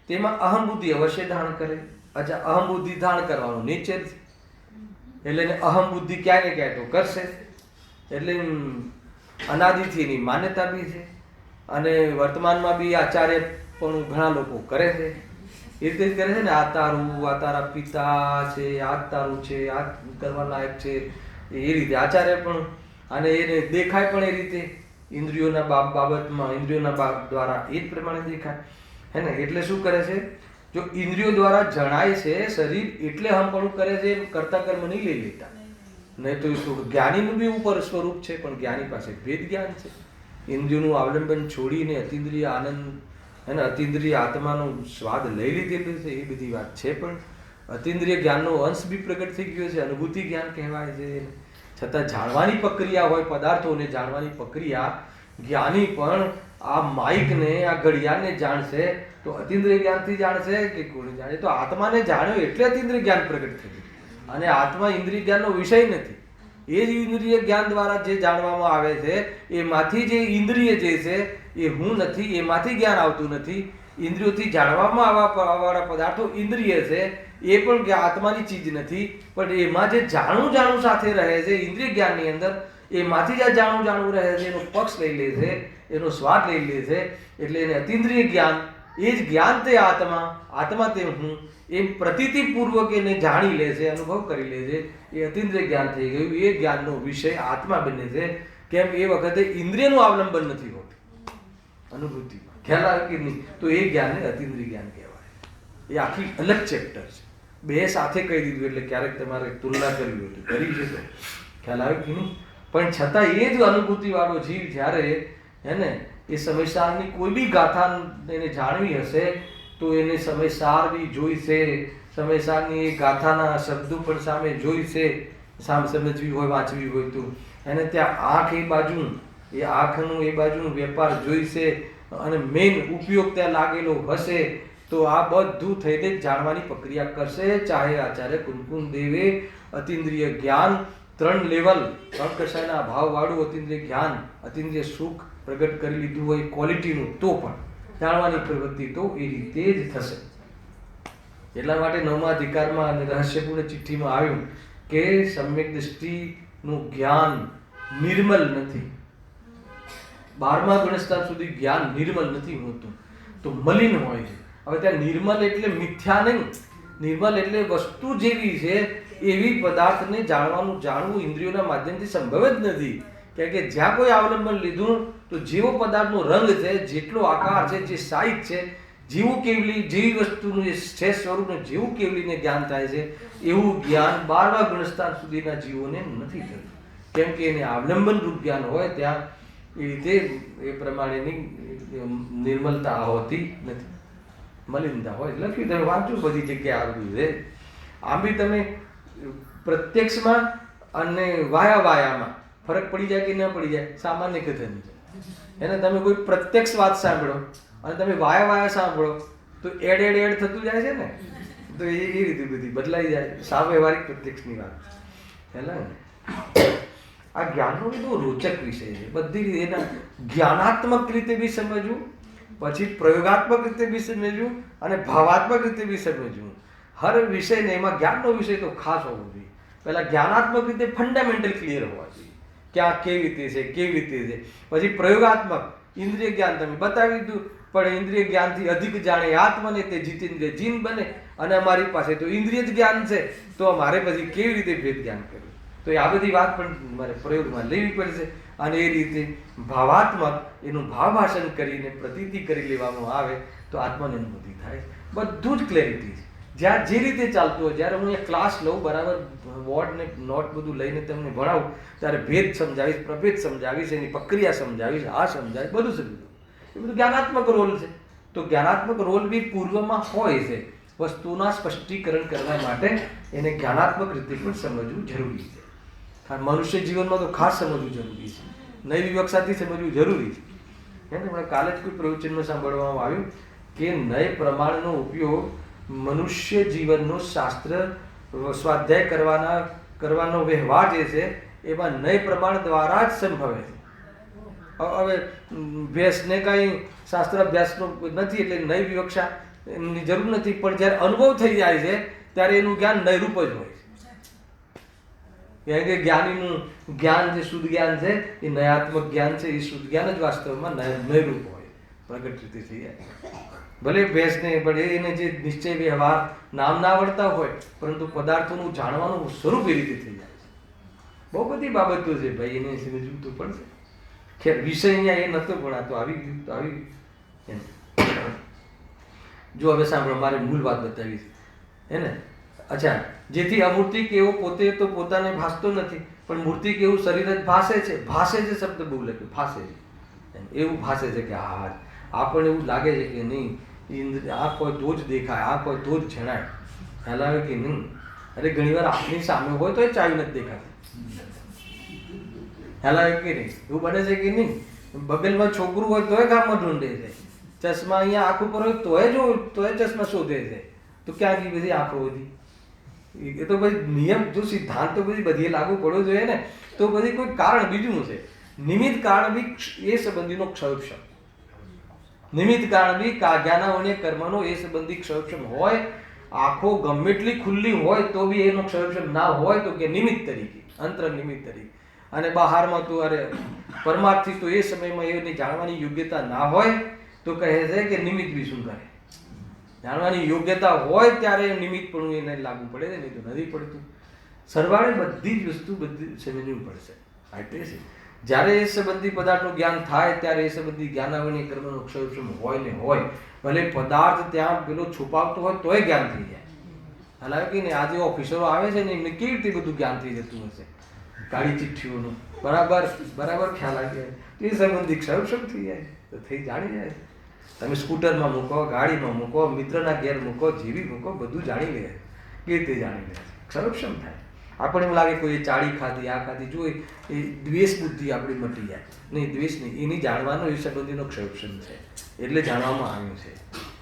તેમાં અહમ બુદ્ધિ અવશ્ય ધારણ કરે. અચ્છા, અહમ બુદ્ધિ ધારણ કરવાનું નેચર છે, એટલે એને અહમ બુદ્ધિ ક્યાંય ને ક્યાંય તો કરશે. એટલે અનાદિથી એની માન્યતા બી છે, અને વર્તમાનમાં બી આચાર્ય પણ ઘણા લોકો કરે છે. એ રીતે જ કરે છે ને, આ તારું, આ તારા પિતા છે, આ તારું છે, આ કરવા લાયક છે, એ રીતે આચાર્ય પણ, અને એને દેખાય પણ એ રીતે ઇન્દ્રિયોના બાબતમાં, ઇન્દ્રિયોના દ્વારા એ જ પ્રમાણે દેખાય હે ને. એટલે શું કરે છે? જો ઇન્દ્રિયો દ્વારા જણાય છે શરીર, એટલે હમ કરે છે, કરતા કર્મ નહીં લઈ લેતા. નહીં તો શું, જ્ઞાનીનું બી ઉપર સ્વરૂપ છે, પણ જ્ઞાની પાસે ભેદ જ્ઞાન છે. ઇન્દ્રિયોનું અવલંબન છોડીને અતિન્દ્રિય આનંદ અને અતિન્દ્રિય આત્માનો સ્વાદ લઈ લીધેલું છે, એ બધી વાત છે. પણ અતિન્દ્રિય જ્ઞાનનો અંશ બી પ્રગટ થઈ ગયો છે, અનુભૂતિ જ્ઞાન કહેવાય છે. છતાં જાણવાની પ્રક્રિયા હોય, પદાર્થોને જાણવાની પ્રક્રિયા, જ્ઞાની પણ આ માઇકને, આ ઘડિયાળને જાણશે તો અતિન્દ્રિય જ્ઞાનથી જાણશે કે કોને જાણે? તો આત્માને જાણ્યો એટલે અતિન્દ્રિય જ્ઞાન પ્રગટ થયું. અને આત્મા ઇન્દ્રિય જ્ઞાનનો વિષય નથી. એ જ ઇન્દ્રિય જ્ઞાન દ્વારા જે જાણવામાં આવે છે, એમાંથી જે ઇન્દ્રિય જે છે એ હું નથી, એમાંથી જ્ઞાન આવતું નથી. ઇન્દ્રિયોથી જાણવામાં આવવાવાળા પદાર્થો ઇન્દ્રિય છે, એ પણ આત્માની ચીજ નથી. પણ એમાં જે જાણું સાથે રહે છે ઇન્દ્રિય જ્ઞાનની અંદર, એમાંથી જે જાણું રહે છે એનો પક્ષ લઈ લે છે, એનો સ્વાદ લઈ લે છે. એટલે એને અતિન્દ્રિય જ્ઞાન, એ જ જ્ઞાન તે આત્મા, આત્મા તે હું, એમ પ્રતીતિપૂર્વક એને જાણી લે છે, અનુભવ કરી લે છે. એ અતિન્દ્રિય જ્ઞાન થઈ ગયું. એ જ્ઞાનનો વિષય આત્મા બને છે. કેમ? એ વખતે ઇન્દ્રિયનું અવલંબન નથી હોતું અનુભૂતિમાં. ખ્યાલ આવે કે નહીં? તો એ જ્ઞાનને અતિન્દ્રિય જ્ઞાન કહેવાય. એ આખી અલગ ચેપ્ટર છે. બે સાથે કહી દીધું, એટલે ક્યારેક તમારે તુલના કરવી હોય તો કરી છે. ખ્યાલ આવે કે નહીં? પણ છતાં એ જ અનુભૂતિવાળો જીવ જ્યારે હે ને એ સમયસારની કોઈ બી ગાથા એને જાણવી હશે તો એને સમયસાર બી જોઈશે. સમયસારની એ ગાથાના શબ્દો પણ સામે જોઈશે, સામે સમજવી હોય, વાંચવી હોય તો. એને ત્યાં આંખ એ બાજુ, એ આંખનું એ બાજુનું વેપાર જોઈશે, અને મેઇન ઉપયોગ ત્યાં લાગેલો હશે. તો આ બધું થઈને જ જાણવાની પ્રક્રિયા કરશે. ચાહે આચાર્ય કુમકુમ દેવે અતિન્દ્રિય જ્ઞાન 3 લેવલ, 3 કક્ષાના ભાવવાળું અતિન્દ્રિય જ્ઞાન, અતિન્દ્રિય સુખ પ્રગટ કરી લીધું હોય ક્વોલિટીનું, તો પણ જાણવાની પ્રવૃત્તિ તો એ રીતે જ થશે. એટલા માટે 9મા અધિકારમાં અને રહસ્યપૂર્ણ ચિઠ્ઠીમાં આવ્યું કે સમ્યક દૃષ્ટિનું જ્ઞાન નિર્મલ નથી. 12મા ગુણસ્થાન સુધી જ્ઞાન નિર્મલ નથી હોતું, તો મલિન હોય છે. હવે ત્યાં નિર્મલ એટલે મિથ્યા નહીં, નિર્મલ એટલે વસ્તુ જેવી છે એવી પદાર્થને જાણવું ઇન્દ્રિયોના માધ્યમથી સંભવ જ નથી. કારણ કે જ્યાં કોઈ અવલંબન લીધું તો જેવો પદાર્થનો રંગ છે, જેટલો આકાર છે, જે સાઇઝ છે, જેવું કેવલી, જેવી વસ્તુનું જે છે સ્વરૂપને જેવું કેવલીને જ્ઞાન થાય છે, એવું જ્ઞાન 12મા ગુણસ્થાન સુધીના જીવોને નથી થતું. કેમ કે એને અવલંબન રૂપ જ્ઞાન હોય ત્યાં એ રીતે એ પ્રમાણેની નિર્મલતા હોતી નથી, મલિનતા હોય. લખ્યું તમે વાંચો, બધી જગ્યાએ આવ્યું છે. આમ બી તમે પ્રત્યક્ષમાં અને વાયામાં ફરક પડી જાય કે ન પડી જાય? સામાન્ય કથન છે. એને તમે કોઈ પ્રત્યક્ષ વાત સાંભળો અને તમે વાયા સાંભળો તો એડ થતું જાય છે ને. તો એ રીતે બધી બદલાઈ જાય. સાવ વ્યવહારિક પ્રત્યક્ષની વાત હેલા ને. આ જ્ઞાનનો બહુ રોચક વિષય છે. બધી રીતે એના જ્ઞાનાત્મક રીતે બી સમજવું, પછી પ્રયોગાત્મક રીતે બી સમજવું, અને ભાવાત્મક રીતે બી સમજવું. હર વિષયને એમાં જ્ઞાનનો વિષય તો ખાસ હોવો જોઈએ. પહેલાં જ્ઞાનાત્મક રીતે ફંડામેન્ટલ ક્લિયર હોવા જોઈએ કે આ કેવી રીતે છે, કેવી રીતે છે. પછી પ્રયોગાત્મક ઇન્દ્રિય જ્ઞાન તમે બતાવી દીધું, પણ ઇન્દ્રિય જ્ઞાનથી અધિક જાણે આત્મને તે જીતેન્દ્રિય જીન બને. અને અમારી પાસે તો ઇન્દ્રિય જ જ્ઞાન છે, તો મારે પછી કેવી રીતે ભેદ જ્ઞાન કરવું? તો આ બધી વાત પણ મારે પ્રયોગમાં લેવી પડશે. અને એ રીતે ભાવાત્મક એનું ભાવભાષણ કરીને પ્રતીતિ કરી લેવામાં આવે તો આત્માની અનુભૂતિ થાય. બધું જ ક્લેરિટી છે. જ્યાં જે રીતે ચાલતું હોય, જ્યારે હું એક ક્લાસ લઉં, બરાબર બોર્ડ ને નોટ બધું લઈને તમને ભણાવું, ત્યારે ભેદ સમજાવીશ, પ્રભેદ સમજાવીશ, એની પ્રક્રિયા સમજાવીશ, આ સમજાવીશ, બધું સમજાવું. એ બધું જ્ઞાનાત્મક રોલ છે. તો જ્ઞાનાત્મક રોલ બી પૂર્વમાં હોય છે. વસ્તુના સ્પષ્ટીકરણ કરવા માટે એને જ્ઞાનાત્મક રીતે પણ સમજવું જરૂરી છે. મનુષ્ય જીવનમાં તો ખાસ સમજવું જરૂરી છે. નવી વિવક્ષાથી સમજવું જરૂરી છે. હમણાં કાલે જ કોઈ પ્રવચનમાં સાંભળવામાં આવ્યું કે નય પ્રમાણનો ઉપયોગ મનુષ્ય જીવનનો શાસ્ત્ર સ્વાધ્યાય કરવાનો વ્યવહાર જે છે એમાં નય પ્રમાણ દ્વારા જ સંભવે છે. હવે ભેંસને કાંઈ શાસ્ત્ર અભ્યાસનો નથી એટલે નય વિવક્ષા એની જરૂર નથી, પણ જ્યારે અનુભવ થઈ જાય છે ત્યારે એનું જ્ઞાન નયરૂપ જ હોય છે. કારણ કે જ્ઞાનીનું જ્ઞાન જે શુદ્ધ જ્ઞાન છે એ નયાત્મક જ્ઞાન છે. એ શુદ્ધ જ્ઞાન જ વાસ્તવમાં નયરૂપ હોય, પ્રગટ રીતે થઈ જાય. ભલે ભેંસને પણ એને જે નિશ્ચય વ્યવહાર નામ ના આવડતા હોય, પરંતુ પદાર્થોનું જાણવાનું સ્વરૂપ એ રીતે થઈ જાય છે. બહુ બધી બાબતો છે ભાઈ, એને સમજવું તો પડશે. ખેર વિષય અહીંયા એ નહોતો, પણ આ તો આવી ગયું તો આવી ગયું. જો હવે સાંભળો, મારે મૂળ વાત બતાવી છે હે ને. અચ્છા, જેથી અમૂર્તિ કેવો પોતે તો પોતાને ભાસતો નથી, પણ મૂર્તિ કેવું શરીર જ ભાસે છે. ભાસે છે શબ્દ બહુ લખ્યો, ભાસે છે, એવું ભાસે છે કે હા, આપણને એવું લાગે છે કે નહીં, આંખ હોય તો જ દેખાય, આંખ હોય તો જ જણાય. ખ્યાલ આવે કે નહીં? અરે ઘણી વાર આપણી સામે હોય તો એ ચાવી નથી દેખાતી. ખ્યાલ આવે કે નહીં? એવું બને છે કે નહીં? બગલમાં છોકરું હોય તોય ગામમાં ઢૂંઢે છે, ચશ્મા અહીંયા આંખ ઉપર હોય તોય ચશ્મા શોધે છે. તો ક્યાં ગઈ બધી આંખો બધી? એ તો પછી નિયમ, જો સિદ્ધાંત તો બધી લાગુ પડવો જોઈએ ને. તો બધી કોઈ કારણ બીજું છે. નિમિત્ત કારણ બી એ સંબંધીનો ક્ષયક્ષમ. નિમિત્ત કારણ બી જ્ઞાન અને કર્મનો એ સંબંધી ક્ષયક્ષમ હોય. આંખો ગમે એટલી ખુલ્લી હોય તો બી એનો ક્ષયક્ષમ ના હોય તો કે નિમિત્ત તરીકે, અંતર નિમિત્ત તરીકે. અને બહારમાં તો અરે પરમાર્થી તો એ સમયમાં એની જાણવાની યોગ્યતા ના હોય તો કહે છે કે નિમિત્ત બી શું કરે. જાણવાની યોગ્યતા હોય ત્યારે નિમિત્ત પણ એને લાગુ પડે છે, નહીં તો નથી પડતું. સરવાળે બધી જ વસ્તુ બધી સમજવી પડશે. એટલે છે જ્યારે એ સંબંધી પદાર્થનું જ્ઞાન થાય ત્યારે એ સંબંધી જ્ઞાનાવની કર્મનો ક્ષયક્ષમ હોય ને હોય. ભલે પદાર્થ ત્યાં પેલો છુપાવતો હોય તોય જ્ઞાન થઈ જાય. હાલાકી કે ને આજે ઓફિસરો આવે છે ને એમને કેવી રીતે બધું જ્ઞાન થઈ જતું હશે, કાળી ચિઠ્ઠીઓનું બરાબર ખ્યાલ આવી જાય. એ સંબંધી ક્ષયક્ષમ થઈ જાય તો થઈ જાણી જાય. તમે સ્કૂટરમાં મૂકો, ગાડીમાં મૂકો, મિત્રના ઘેર મૂકો, જેવી મૂકો, બધું જાણી લે. કેવી રીતે જાણી લે? ક્ષયક્ષમ થાય. આપણને એમ લાગે કોઈ ચાળી ખાધી, આ ખાધી, જો એ દ્વેષ બુદ્ધિ આપણી મટી જાય. નહીં, દ્વેષ નહીં, એની જાણવાનો એ સંબંધીનો ક્ષયક્ષમ છે એટલે જાણવામાં આવ્યું છે,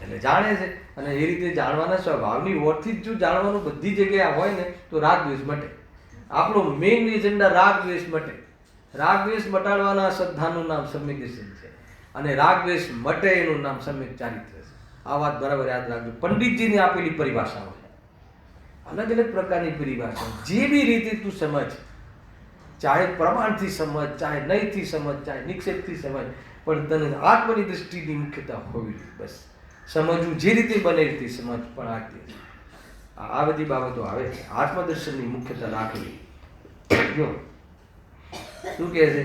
એટલે જાણે છે. અને એ રીતે જાણવાના સ્વભાવની ઓરથી જ જો જાણવાનું બધી જગ્યાએ હોય ને તો રાગ દ્વેષ મટે. આપણો મેઇન એજન્ડા રાગ દ્વેષ મટે. રાગ દ્વેષ મટાડવાના શ્રદ્ધાનું નામ સમ્યક દર્શન છે, અને રાગ દ્વેષ મટે એનું નામ સમ્યક ચારિત્ર છે. આ વાત બરાબર યાદ રાખજો. પંડિતજીની આપેલી પરિભાષાઓ છે, અલગ અલગ પ્રકારની પરિભાષા. જે બી રીતે તું સમજ, ચાહે પ્રમાણથી સમજ, ચાહે નહીંથી સમજ, ચાહે નિક્ષેપથી સમજ, પણ તને આત્મની દૃષ્ટિની મુખ્યતા હોવી જોઈએ. બસ સમજવું જે રીતે બને એ રીતે સમજ. પણ આ બધી બાબતો આવે છે. આત્મદર્શનની મુખ્યતા રાખવી. જો શું કહે છે?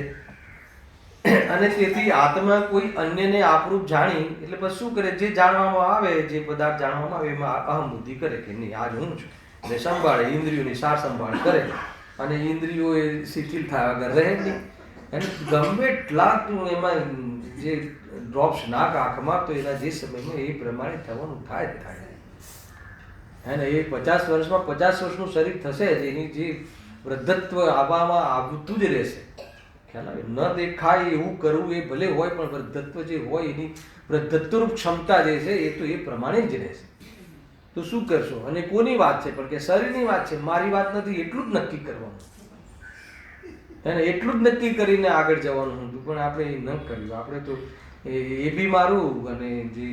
અને તેથી આત્મા કોઈ અન્યને આપરૂપ જાણી એટલે પછી શું કરે? જે જાણવામાં આવે, જે પદાર્થ જાણવામાં આવે એમાં અહમ બુદ્ધિ કરે કે નહીં, આજ હું છું. એટલે સંભાળે, ઇન્દ્રિયોની સાર સંભાળ કરે. અને ઇન્દ્રિયો એ શિથિલ થયા વગર રહે જ નહીં. અને ગમે એટલા તું એમાં જે ડ્રોપ્સ નાખ આંખમાં તો એના જે સમયમાં એ પ્રમાણે થવાનું થાય જ થાય. હે ને? એ 50 વર્ષમાં 50 વર્ષનું શરીર થશે જ. એની જે વૃદ્ધત્વ આવવામાં આવતું જ રહેશે. ખ્યાલ આવે? ન દેખાય એવું કરવું એ ભલે હોય, પણ વૃદ્ધત્વ જે હોય એની વૃદ્ધત્વરૂપ ક્ષમતા જે છે એ તો એ પ્રમાણે જ રહેશે. તો શું કરશો? અને કોની વાત છે? પણ કે શરીરની વાત છે, મારી વાત નથી. એટલું જ નક્કી કરવાનું, એને એટલું જ નક્કી કરીને આગળ જવાનું હતું. પણ આપણે એ ન કર્યું. આપણે તો એ બી મારું, અને જે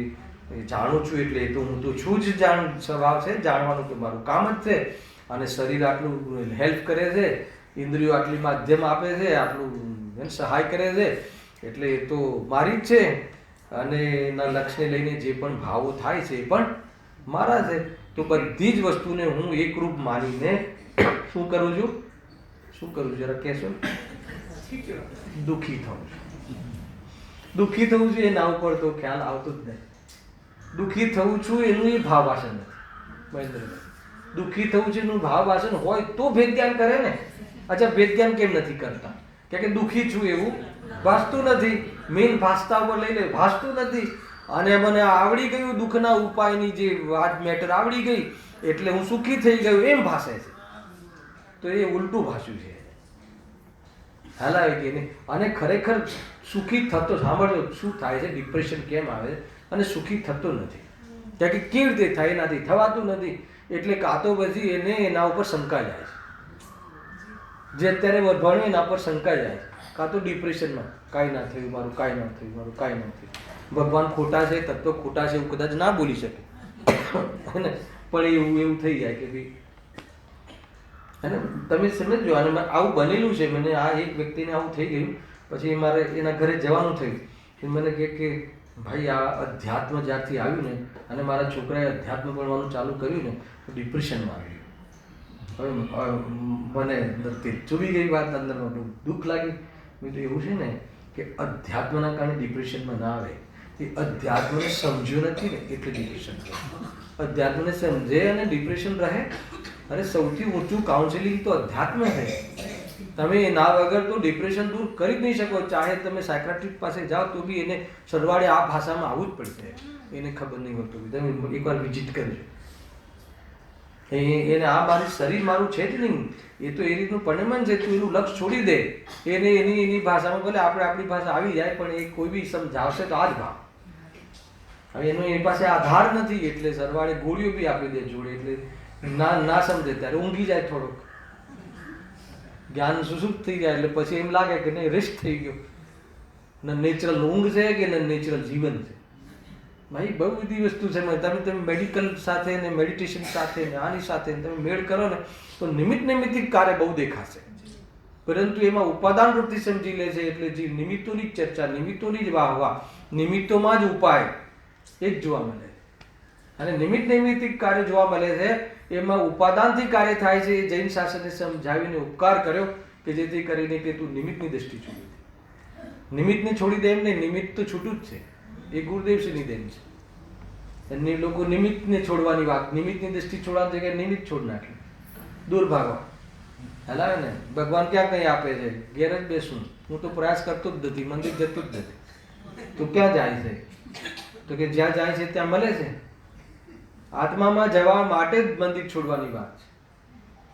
જાણું છું એટલે એ તો હું તો છું જ. સ્વભાવ છે જાણવાનું, તો મારું કામ જ છે. અને શરીર આટલું હેલ્પ કરે છે, ઇન્દ્રિયો આટલી માધ્યમ આપે છે, આટલું સહાય કરે છે, એટલે એ તો મારી જ છે. અને એના લક્ષ્યને લઈને જે પણ ભાવો થાય છે એ પણ મારા છે. તો બધી જ વસ્તુને હું એકરૂપ માનીને શું કરું છું? શું કરું છું જરા કહેશો? દુઃખી થવું છું. દુઃખી થવું છું એના ઉપર તો ખ્યાલ આવતો જ નહીં. દુઃખી થવું છું એનું એ ભાવ વાસન નથી. મહેન્દ્રભાઈ, દુઃખી થવું છે એનું ભાવ વાસન હોય તો ભેદ જ્ઞાન કરે ને. અચ્છા, ભેદ જ્ઞાન કેમ નથી કરતા? કે દુઃખી છું એવું ભાસતું નથી. મેઇન ભાસતા ઉપર લઈ લે, ભાસતું નથી. અને મને આવડી ગયું દુઃખના ઉપાયની જે વાત મેટર આવડી ગઈ એટલે હું સુખી થઈ ગયું એમ ભાસે છે. તો એ ઉલટું ભાષ્યું છે. હાલાવે કે નહીં. અને ખરેખર સુખી થતો, સાંભળજો શું થાય છે, ડિપ્રેશન કેમ આવે અને સુખી થતો નથી. કારણ કે કેવી રીતે થાય? એનાથી થવાતું નથી. એટલે કાં તો પછી એને એના ઉપર શંકા જાય છે. જે અત્યારે ભણે એના પર શંકા જાય છે. કાં તો ડિપ્રેશનમાં કાંઈ ના થયું મારું, કાંઈ ના થયું મારું, કાંઈ ના થયું. ભગવાન ખોટા છે, તત્વ ખોટા છે એવું કદાચ ના બોલી શકે ને, પણ એવું થઈ જાય કે ભાઈ. અને તમે સમજો, અને આવું બનેલું છે. મને આ એક વ્યક્તિને આવું થઈ ગયું, પછી મારે એના ઘરે જવાનું થયું. મને કે ભાઈ આ અધ્યાત્મ જ્યારથી આવ્યું ને અને મારા છોકરાએ અધ્યાત્મ ભણવાનું ચાલુ કર્યું ને તો ડિપ્રેશનમાં આવ્યું. હવે મને ચૂવી ગઈ વાત, અંદરમાં દુઃખ લાગ્યું. મેં તો એવું છે ને કે અધ્યાત્મના કારણે ડિપ્રેશનમાં ના આવે. એ અધ્યાત્મને સમજ્યું નથી ને એટલે ડિપ્રેશન રહે. અધ્યાત્મને સમજે અને ડિપ્રેશન રહે. અરે સૌથી ઊંચું કાઉન્સેલિંગ તો અધ્યાત્મ છે. તમે એના વગર તો ડિપ્રેશન દૂર કરી જ નહીં શકો. ચાહે તમે સાયક્રેટિસ્ટ પાસે જાઓ તો બી એને સરવાળે આ ભાષામાં આવવું જ પડશે. એને ખબર નહીં હોતું. તમે એકવાર વિઝિટ કરજો. એને આ મારું શરીર મારું છે જ નહીં. એ તો એ રીતનું પરિણમન છે. તું એનું લક્ષ છોડી દે. એને એની ભાષામાં ભલે આપણી ભાષા આવી જાય પણ એ કોઈ બી સમજાવશે તો આ જ ભાવ. હવે એનો એની પાસે આધાર નથી એટલે સરવાળે ગોળીઓ બી આપી દે જોડે. એટલે ના સમજે ત્યારે ઊંઘી જાય. થોડોક જ્ઞાન સુસુપ્ત થઈ જાય એટલે પછી એમ લાગે કે નહીં રેસ્ટ થઈ ગયો. ન નેચરલ ઊંઘ છે કે ન નેચરલ જીવન છે. ભાઈ બહુ બધી વસ્તુ છે. તમે મેડિકલ સાથે ને મેડિટેશન સાથે ને આની સાથે તમે મેળ કરો ને તો નિમિત્તિક કાર્ય બહુ દેખાશે. પરંતુ એમાં ઉપાદાન વૃત્તિ સમજી લે છે એટલે જે નિમિત્તોની જ ચર્ચા, નિમિત્તોની જ વાહવા, નિમિત્તોમાં જ ઉપાય એ જ જોવા મળે. અને નિમિત્તિક કાર્ય જોવા મળે છે. એમાં ઉપાદાનથી કાર્ય થાય છે. એ જૈન શાસને સમજાવીને ઉપકાર કર્યો કે જેથી કરીને કે તું નિમિત્તની દ્રષ્ટિ છોડી દે. નિમિત્તને છોડી દે એમ નહીં, નિમિત્ત તો છૂટું જ છે. એ ગુરુદેવશ્રીની દેન છે. એમની લોકો નિમિત્તને છોડવાની વાત, નિમિત્તની દ્રષ્ટિ છોડવાની જગ્યાએ નિમિત્ત છોડ નાખે. દૂર ભાગવા હલાવે ને. ભગવાન ક્યાં કઈ આપે છે? ઘેર જ બેસું. હું તો પ્રયાસ કરતો જ નથી, મંદિર જતું જ નથી. તો ક્યાં જાય છે? તો કે જ્યાં જાય છે ત્યાં મળે છે. આત્મામાં જવા માટે જ મંદિર છોડવાની વાત છે.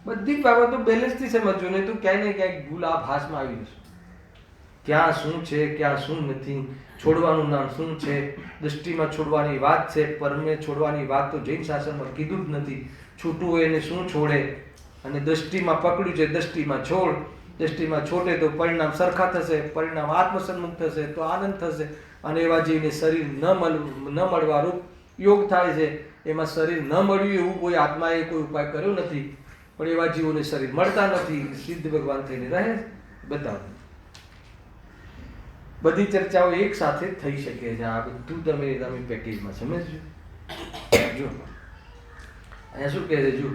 બધી જ બાબતો બેલેન્સથી સમજજો ને તો ક્યાંય ને ક્યાંક ભૂલ આ ભાસમાં આવી જશે. ક્યાં શું છે, ક્યાં શું નથી, છોડવાનું નામ શું છે, દૃષ્ટિમાં છોડવાની વાત છે, પરમે છોડવાની વાત તો જૈન શાસનમાં કીધું જ નથી. છૂટું હોય એને શું છોડે? અને દૃષ્ટિમાં પકડ્યું છે, દૃષ્ટિમાં છોડ. દૃષ્ટિમાં છોડે તો પરિણામ સરખા થશે, પરિણામ આત્મસન્મુખ થશે તો આનંદ થશે. અને એવા જીવને શરીર ન મળવારૂપ યોગ થાય છે. એમાં શરીર ન મળ્યું એવું કોઈ આત્માએ કોઈ ઉપાય કર્યો નથી, પણ એવા જીવોને શરીર મળતા નથી, સિદ્ધ ભગવાન થઈને રહે. બતાવો બધી ચર્ચાઓ એક સાથે થઈ શકે છે. આ બધું તમે પેકેજમાં સમજજો. જો અહીંયા શું કહે છે? જો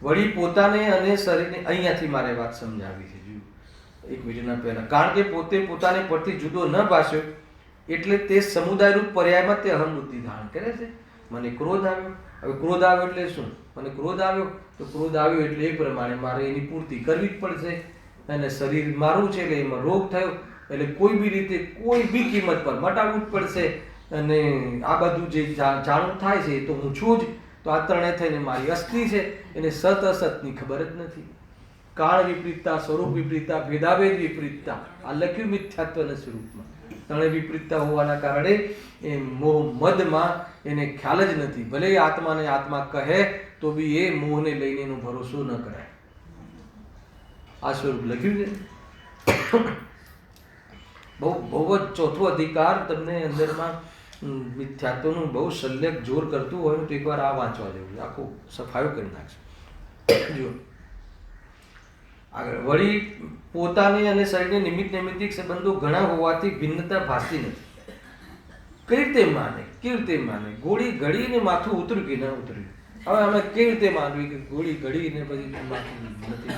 વળી પોતાને અને શરીરને, અહીંયાથી મારે વાત સમજાવી છે. જો એક મિનિટના પહેલા, કારણ કે પોતે પોતાને પરથી જુદો ન ભાષ્યો એટલે તે સમુદાય રૂપ પર્યાયમાં તે અહમ બુદ્ધિ ધારણ કરે છે. મને ક્રોધ આવ્યો. હવે ક્રોધ આવ્યો એટલે શું? મને ક્રોધ આવ્યો તો ક્રોધ આવ્યો એટલે એ પ્રમાણે મારે એની પૂર્તિ કરવી જ પડશે. અને શરીર મારું છે એટલે એમાં રોગ થયો એટલે કોઈ બી રીતે કોઈ બી કિંમત પર મટાડવું જ પડશે. અને આ બધું જે જાણવું થાય છે એ તો હું છું જ. તો આ ત્રણેય થઈને મારી અસ્થિ છે. એને સત અસતની ખબર જ નથી. કાળ વિપરીતતા, સ્વરૂપ વિપરીતતા, ભેદાભેદ વિપરીતતા, આ લખ્યું મિથ્યાત્વના સ્વરૂપમાં. ત્રણેય વિપરીતતા હોવાના કારણે એ મોહ મદમાં એને ખ્યાલ જ નથી. ભલે આત્માને આત્મા કહે તો બી એ મોહને લઈને એનો ભરોસો ન કરાય. આ સ્વરૂપ લખ્યું છે. બહુ જ ચોથો અધિકાર તમને અંદરમાં મિથ્યાત્વનું બહુ શલ્યક જોર કરતું હોય તો એકવાર આ વાંચવા જેવું. આખું સફાયો કરી નાખશે. જો આગળ, વળી પોતાને અને શરીરને નિમિત્તિક સંબંધો ઘણા હોવાથી ભિન્નતા ભાસતી નથી. કઈ રીતે માને, કેવી રીતે માને? ગોળી ઘડીને માથું ઉતર્યું કે ન ઉતર્યું? હવે અમે કેવી રીતે માનવી કે ગોળી ઘડીને પછી માથું નથી?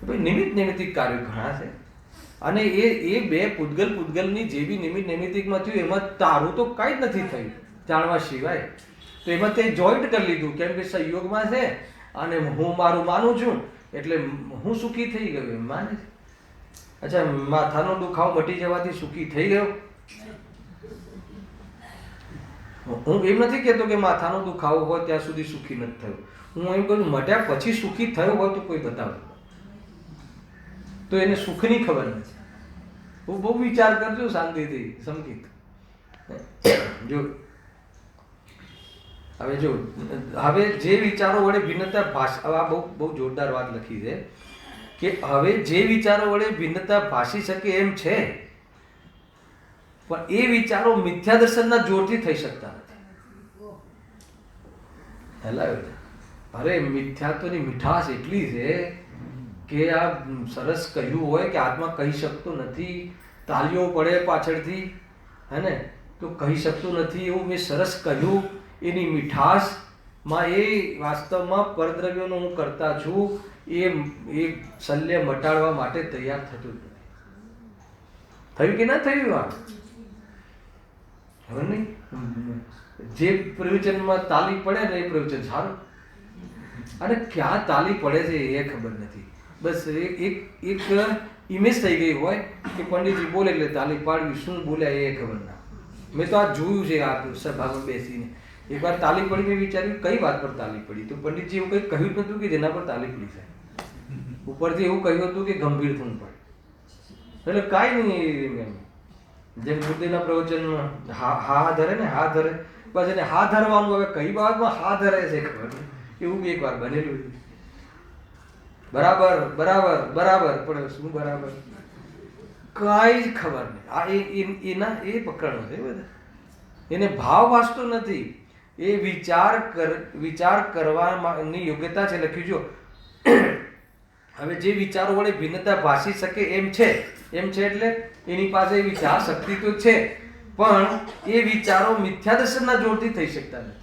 ભાઈ નિમિત્ત નૈમિત્તિક કાર્યો ઘણા છે, અને એ બે પૂતગલની જે બી નિમિત્ત નૈમિત્તિકમાં થયું એમાં તારું તો કાંઈ જ નથી થયું જાણવા સિવાય. તો એમાં તે જોઈન્ટ કરી લીધું કેમ કે સંયોગમાં છે, અને હું મારું માનું છું એટલે હું સુખી થઈ ગયો એમ માને છે. અચ્છા, માથાનો દુખાવો મટી જવાથી સુખી થઈ ગયો? હું એમ નથી કહેતો કે માથાનો દુખાવો હોય ત્યાં સુધી સુખી નથી થયો. હું એમ કહું મટ્યા પછી સુખી થયો હોય તો કોઈ બતાવે તો એને સુખની ખબર નથી. હું બહુ વિચાર કરજો શાંતિથી સંકિત. હવે જે વિચારો વડે ભિન્નતા ભાષા, બહુ બહુ જોરદાર વાત લખી છે કે હવે જે વિચારો વડે ભિન્નતા ભાષી શકે એમ છે, પણ એ વિચારો મિથ્યા દર્શનના જોરથી થઈ શકતા નથી. અરે મિથ્યાત્વની મીઠાશ એટલી છે કે આ સરસ કહ્યું હોય કે આત્મા કહી શકતો નથી, તાલીઓ પડે પાછળથી, હે ને, તો કહી શકતું નથી એવું મેં સરસ કહ્યું. એની મીઠાશમાં એ વાસ્તવમાં પરદ્રવ્યોનો હું કરતા છું એ શલ્ય મટાડવા માટે તૈયાર થતું જ નથી. થયું કે ના થયું? આ હવે નહીં, જે પ્રવચનમાં તાલી પડે ને એ પ્રવચન સારું, અને ક્યાં તાલી પડે છે એ ખબર નથી. બસ એક ઇમેજ થઈ ગઈ હોય કે પંડિતજી બોલે એટલે તાલી પાડવી, શું બોલ્યા એ ખબર ના. મેં તો આ જોયું છે આ સભામાં બેસીને. એકવાર તાલી પડી, મેં વિચાર્યું કઈ વાત પર તાલી પડી, તો પંડિતજી એવું કંઈ કહ્યું જ નહોતું કે જેના પર તાલી પડી છે. ઉપરથી એવું કહ્યું હતું કે ગંભીર થવું પડે, એટલે કાંઈ નહીં. એમ જેમ બુદ્ધિના પ્રવચનમાં હા ધરે ને, હા ધરે, બસ એને હા ધરવાનું. હવે કઈ બાબતમાં હા ધરે છે ખબર નહીં, એવું બી એકવાર બનેલું છે. બરાબર બરાબર બરાબર, પણ શું બરાબર કાંઈ જ ખબર નહીં. આ એના એ પકડનો છે બધા. એને ભાવ વાંચતો નથી, એ વિચાર કરવાની યોગ્યતા છે. લખ્યું જો હવે જે વિચારો વડે ભિન્નતા ભાષી શકે એમ છે એટલે એની પાસે વિચાર શક્તિ તો છે, પણ એ વિચારો મિથ્યા દર્શનના જોરથી થઈ શકતા નથી.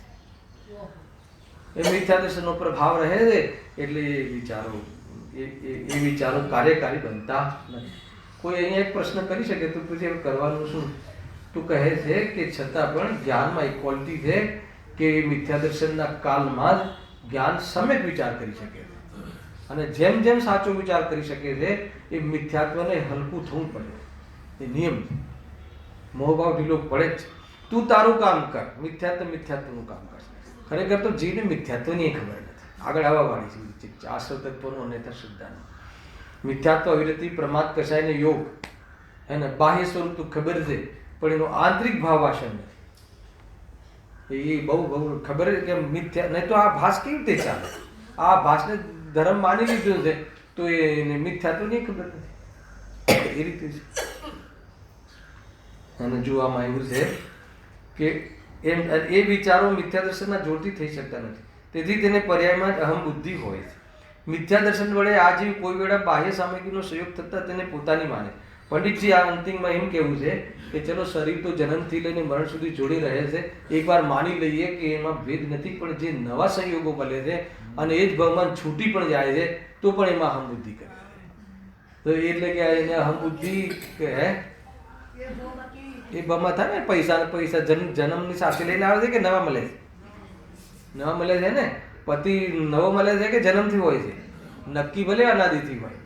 એ મિથ્યા દર્શનનો પ્રભાવ રહે છે એટલે એ વિચારો કાર્યકારી બનતા નથી. કોઈ અહીંયા એક પ્રશ્ન કરી શકે તો પછી કરવાનું શું? તું કહે છે કે છતાં પણ જ્ઞાનમાં એક ક્વોલિટી છે કે મિથ્યા દર્શનના કાલમાં જ જ્ઞાન સમ્યક વિચાર કરી શકે છે, અને જેમ જેમ સાચો વિચાર કરી શકે છે એ મિથ્યાત્વને હલકું થવું પડે. એ નિયમ છે. મોહભાવ ઢીલો પડે જ. તું તારું કામ કર, મિથ્યાત્વનું કામ કર. ખરેખર તો જીવને મિથ્યાત્વની ખબર નથી. આગળ આવવા વાળી છે આશ્રવ તત્વનો અન્યથા શ્રદ્ધાનો. મિથ્યાત્વ, અવિરતિ, પ્રમાદ, કસાયને યોગ, એને બાહ્ય સ્વરૂપ તો ખબર છે, પણ એનો આંતરિક ભાવ આશય નથી. એ બહુ ખબર કે મિથ્યા નહીં તો આ ભાસ કેવી રીતે ચાલે? આ ભાસને ધર્મ માની લીધો છે તો એને મિથ્યા તો નહીં ખબર નથી. એ રીતે છે. અને જોવામાં આવ્યું છે કે એ વિચારો મિથ્યા દર્શનના જોરથી થઈ શકતા નથી, તેથી તેને પર્યાયમાં જ અહમ બુદ્ધિ હોય છે. મિથ્યા દર્શન વડે આ જેવી કોઈ વેળા બાહ્ય સામગ્રીનો સંયોગ થતાં તેને પોતાની માને. પંડિતજી આ અંતિમમાં એમ કહેવું છે કે ચલો શરીર તો જન્મથી લઈને મરણ સુધી જોડી રહે છે, એકવાર માની લઈએ કે એમાં ભેદ નથી, પણ જે નવા સંયોગો મળે છે અને એ જ ભગવાન છૂટી પણ જાય છે તો પણ એમાં અહમ બુદ્ધિ કરે છે. તો એટલે કે એને અહમ બુદ્ધિ હે એ બમાં થાય ને, પૈસા જન્મની સાથે લઈને આવે છે કે નવા મળે છે? નવા મળે છે ને. પતિ નવો મળે છે કે જન્મથી હોય છે? નક્કી ભલે અનાદિથી હોય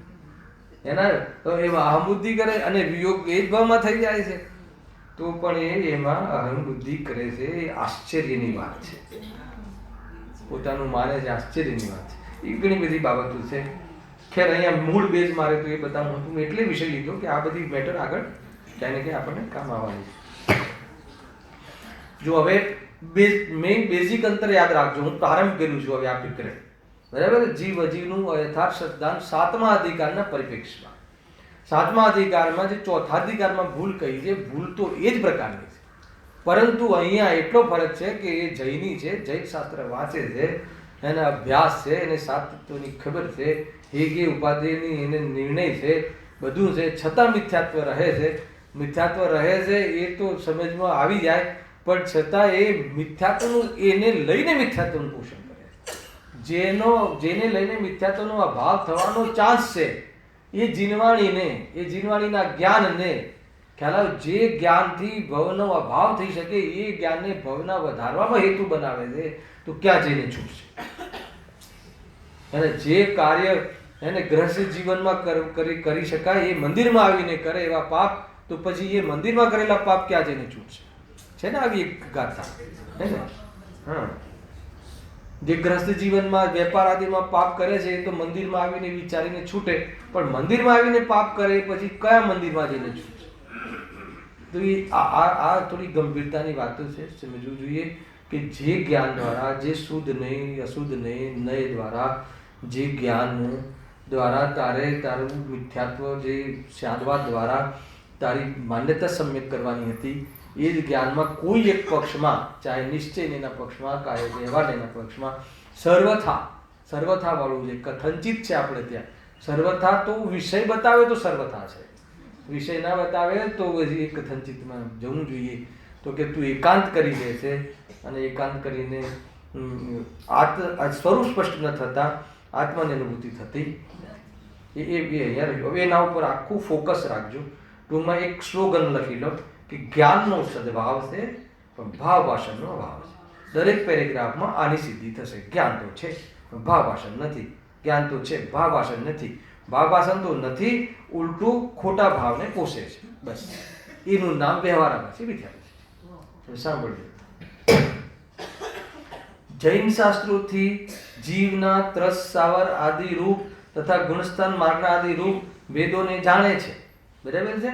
એના, તો એમાં અહમ બુદ્ધિ કરે અને વિયોગ એ જ ભાવમાં થઈ જાય છે, તો પણ એમાં અહમ બુદ્ધિ કરે છે. એ આશ્ચર્યની વાત છે. પોતાનું માને છે, આશ્ચર્યની વાત છે. એ ઘણી બધી બાબતો છે. ખેર અહીંયા મૂળ બેઝ મારે તો એ બતાવવું હતું. મેં એટલે વિષય લીધો કે આ બધી મેટર આગળ ક્યાંય ને ક્યાંય આપણને કામ આવવાની છે. જો હવે મેઇન બેઝિક અંતર યાદ રાખજો. હું પ્રારંભ કર્યું છું હવે આ ફિકરે, બરાબર? જીવ અજીવનું યથાર્થ સિદ્ધાંત 7મા અધિકારના પરિપ્રેક્ષમાં. 7મા અધિકારમાં જે ચોથા અધિકારમાં ભૂલ કહી છે, ભૂલ તો એ જ પ્રકારની છે, પરંતુ અહીંયા એટલો ફરક છે કે એ જૈની છે, જૈન શાસ્ત્ર વાંચે છે, એના અભ્યાસ છે, એને સાત તત્વોની ખબર છે, હેગે ઉપાધિની એને નિર્ણય છે, બધું છે, છતાં મિથ્યાત્વ રહે છે. મિથ્યાત્વ રહે છે એ તો સમજમાં આવી જાય, પણ છતાં એ મિથ્યાત્વનું એને લઈને મિથ્યાત્વનું પોષણ કરે. જેને લઈને મિથ્યાત્વનો અભાવ થવાનો ચાન્સ છે એ જીનવાણીના જ્ઞાનને ખ્યાલ આવે. જે જ્ઞાનથી ભવનો અભાવ થઈ શકે એ જ્ઞાનને ભવના વધારવામાં હેતુ બનાવે છે તો ક્યાં જઈને છૂટશે? અને જે કાર્ય એને ગ્રહસ્થ જીવનમાં કરી શકાય એ મંદિરમાં આવીને કરે એવા પાપ, તો પછી એ મંદિરમાં કરેલા પાપ ક્યાં જઈને છૂટશે? છે ને આવી એક ગાથા, હે ને? હા, જે ગ્રસ્ત જીવનમાં વેપાર આદિમાં પાપ કરે છે એ તો મંદિરમાં આવીને વિચારીને છૂટે, પણ મંદિરમાં આવીને પાપ કરે પછી કયા મંદિરમાં જઈને છૂટશે? તો એ આ થોડી ગંભીરતાની વાતો છે, સમજવું જોઈએ કે જે જ્ઞાન દ્વારા, જે શુદ્ધ નહીં અશુદ્ધ નહીં નય દ્વારા, જે જ્ઞાન દ્વારા તારું મિથ્યાત્વ, જે શાદવાદ દ્વારા તારી માન્યતા સમ્યક કરવાની હતી, એ જ જ્ઞાનમાં કોઈ એક પક્ષમાં, ચાહે નિશ્ચયના પક્ષમાં, ચાહે વ્યવહારના પક્ષમાં, સર્વથા વાળું છે, કથનચિત છે આપણે ત્યાં. સર્વથા તો વિષય બતાવે તો સર્વથા છે, વિષય ના બતાવે તો પછી કથનચિતમાં જવું જોઈએ. તો કે તું એકાંત કરી દે છે અને એકાંત કરીને સ્વરૂપ સ્પષ્ટ ન થતા આત્માની અનુભૂતિ થતી એ અહીંયા રહ્યું. હવે એના ઉપર આખું ફોકસ રાખજો. ટૂંકમાં એક સ્લોગન લખી લો કે જ્ઞાનનો સદભાવ છે પણ ભાવ ભાષણનો અભાવ છે. દરેક પેરેગ્રાફમાં આની સિદ્ધિ થશે. જ્ઞાન તો છે ભાવ ભાષણ નથી, જ્ઞાન તો છે ભાવ ભાષણ નથી, ભાવ ભાષણ તો નથી, ઉલટું ખોટા ભાવને પોષે છે. બસ એનું નામ વ્યવહારમાં છે, વિદ્યાર્થી સાંભળજો. જૈન શાસ્ત્રોથી જીવના ત્રસ સાવર આદિ રૂપ તથા ગુણસ્થાન માર્ગના આદિ રૂપ વેદોને જાણે છે. બરાબર છે?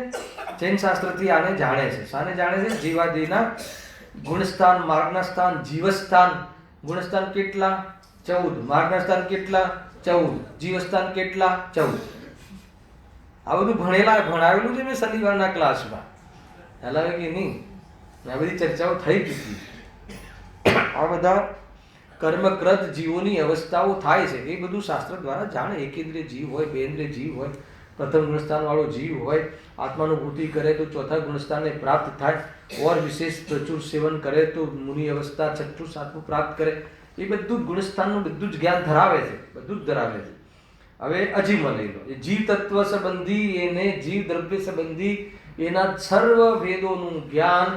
જૈન શાસ્ત્રથી આને જાણે છે. શાને જાણે છે? જીવાદિના ગુણસ્થાન, માર્ગના સ્થાન, જીવસ્થાન. ગુણસ્થાન કેટલા? 14. માર્ગના સ્થાન કેટલા? 14. જીવસ્થાન કેટલા? 14. આ બધું ભણાવેલું છે મેં શનિવારના ક્લાસમાં. હલાવે કે નહીં? આ બધી ચર્ચાઓ થઈ ચૂકી. આ બધા કર્મકૃત જીવોની અવસ્થાઓ થાય છે એ બધું શાસ્ત્ર દ્વારા જાણે. એકેન્દ્રિય જીવ હોય, બેન્દ્રિય જીવ હોય, પ્રથમ ગુણસ્થાન વાળો જીવ હોય, આત્માનુભૂતિ કરે તો ચોથા ગુણસ્થાનને પ્રાપ્ત થાય, ઓર વિશેષ પ્રચુર સેવન કરે તો મુનિ અવસ્થા છઠ્ઠું સાતમું પ્રાપ્ત કરે. એ બધું ગુણસ્થાનનું બધું જ જ્ઞાન ધરાવે છે, બધું જ ધરાવે છે. હવે અજીમાં લઈ લો. એ જીવ તત્વ સંબંધી, એને જીવ દ્રવ્ય સંબંધી એના સર્વ ભેદોનું જ્ઞાન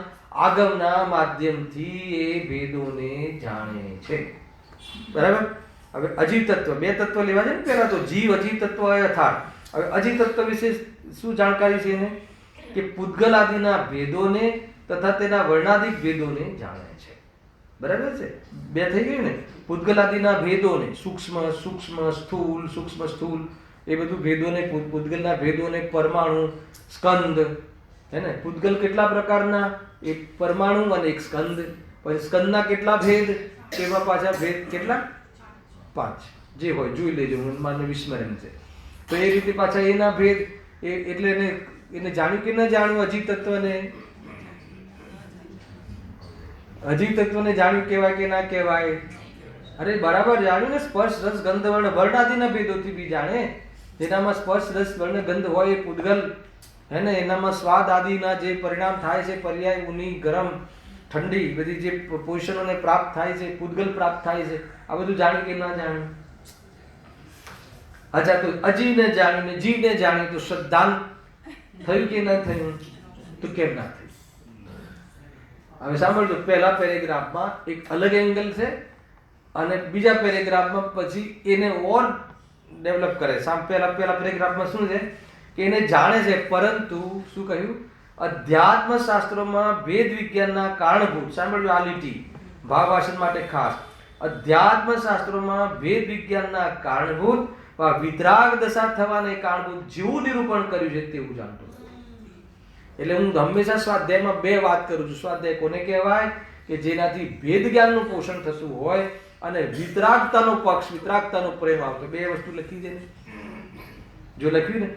આગમના માધ્યમથી એ ભેદોને જાણે છે. બરાબર? હવે અજીવ તત્વ, બે તત્વ લેવા છે ને. પહેલા તો જીવ, અજીવ તત્વ, યથાર્થ. હવે અજીવ તત્વ વિશે શું જાણકારી છે એને? કે પૂતગલ આદિના ભેદોને તથા તેના વર્ણાદિક ભેદોને જાણે છે. બરાબર છે? બે થઈ ગયું ને. પૂતગલ આદિના ભેદોને, સૂક્ષ્મ સ્થૂલ, સૂક્ષ્મ સ્થૂલ, એ બધું ભેદોને, પૂતગલના ભેદોને, પરમાણુ, સ્કંદ, હે ને? પૂતગલ કેટલા પ્રકારના? એક પરમાણુ અને એક સ્કંદ. પછી સ્કંદના કેટલા ભેદ? તેમાં પાછા ભેદ કેટલા? 5. જે હોય જોઈ લેજો, મારું વિસ્મરણ છે. તો એ રીતે પાછા એના ભેદ. એટલે એને જાણ્યું કે ન જાણ્યું? અજીવ તત્વને જાણ્યું કહેવાય કે ના કહેવાય? અરે બરાબર જાણ્યું ને. સ્પર્શ રસ ગંધ વર્ણ વર્ણાદિના ભેદોથી બી જાણે. જેનામાં સ્પર્શ રસ વર્ણ ગંધ હોય એ પૂતગલ, હે ને? એનામાં સ્વાદ આદિના જે પરિણામ થાય છે, પર્યાય, ઉની, ગરમ, ઠંડી, બધી જે પોષણોને પ્રાપ્ત થાય છે, પૂતગલ પ્રાપ્ત થાય છે. આ બધું જાણ્યું કે ના જાણ્યું? અચ્છા, તો અજીવને જાણીને જીવને જાણ્યું તો શ્રદ્ધાન થયું કે ના થયું? તો કેમ ના થયું? હવે સાંભળજો. પહેલા પેરેગ્રાફમાં એક અલગ એંગલ છે અને બીજા પેરેગ્રાફમાં પછી એને ઓર ડેવલપ કરે. પહેલા પેરેગ્રાફમાં શું છે કે એને જાણે છે, પરંતુ શું કહ્યું? અધ્યાત્મ શાસ્ત્રોમાં ભેદ વિજ્ઞાનના કારણભૂત, સાંભળજો આ લીટી ભાવ ભાષણ માટે ખાસ, અધ્યાત્મ શાસ્ત્રોમાં ભેદ વિજ્ઞાનના કારણભૂત વિતરાગ દશા થવાને કારણભૂત જેવું નિરૂપણ કર્યું છે તેવું જાણતો. એટલે હું હંમેશા સ્વાધ્યાયમાં બે વાત કરું છું. સ્વાધ્યાય કોને કહેવાય? કે જેનાથી ભેદ જ્ઞાનનું પોષણ થતું હોય અને વિતરાગતાનો પક્ષ, વિતરાગતાનો પ્રેમ આવતો. બે વસ્તુ લખી દે ને. જો લખ્યું ને,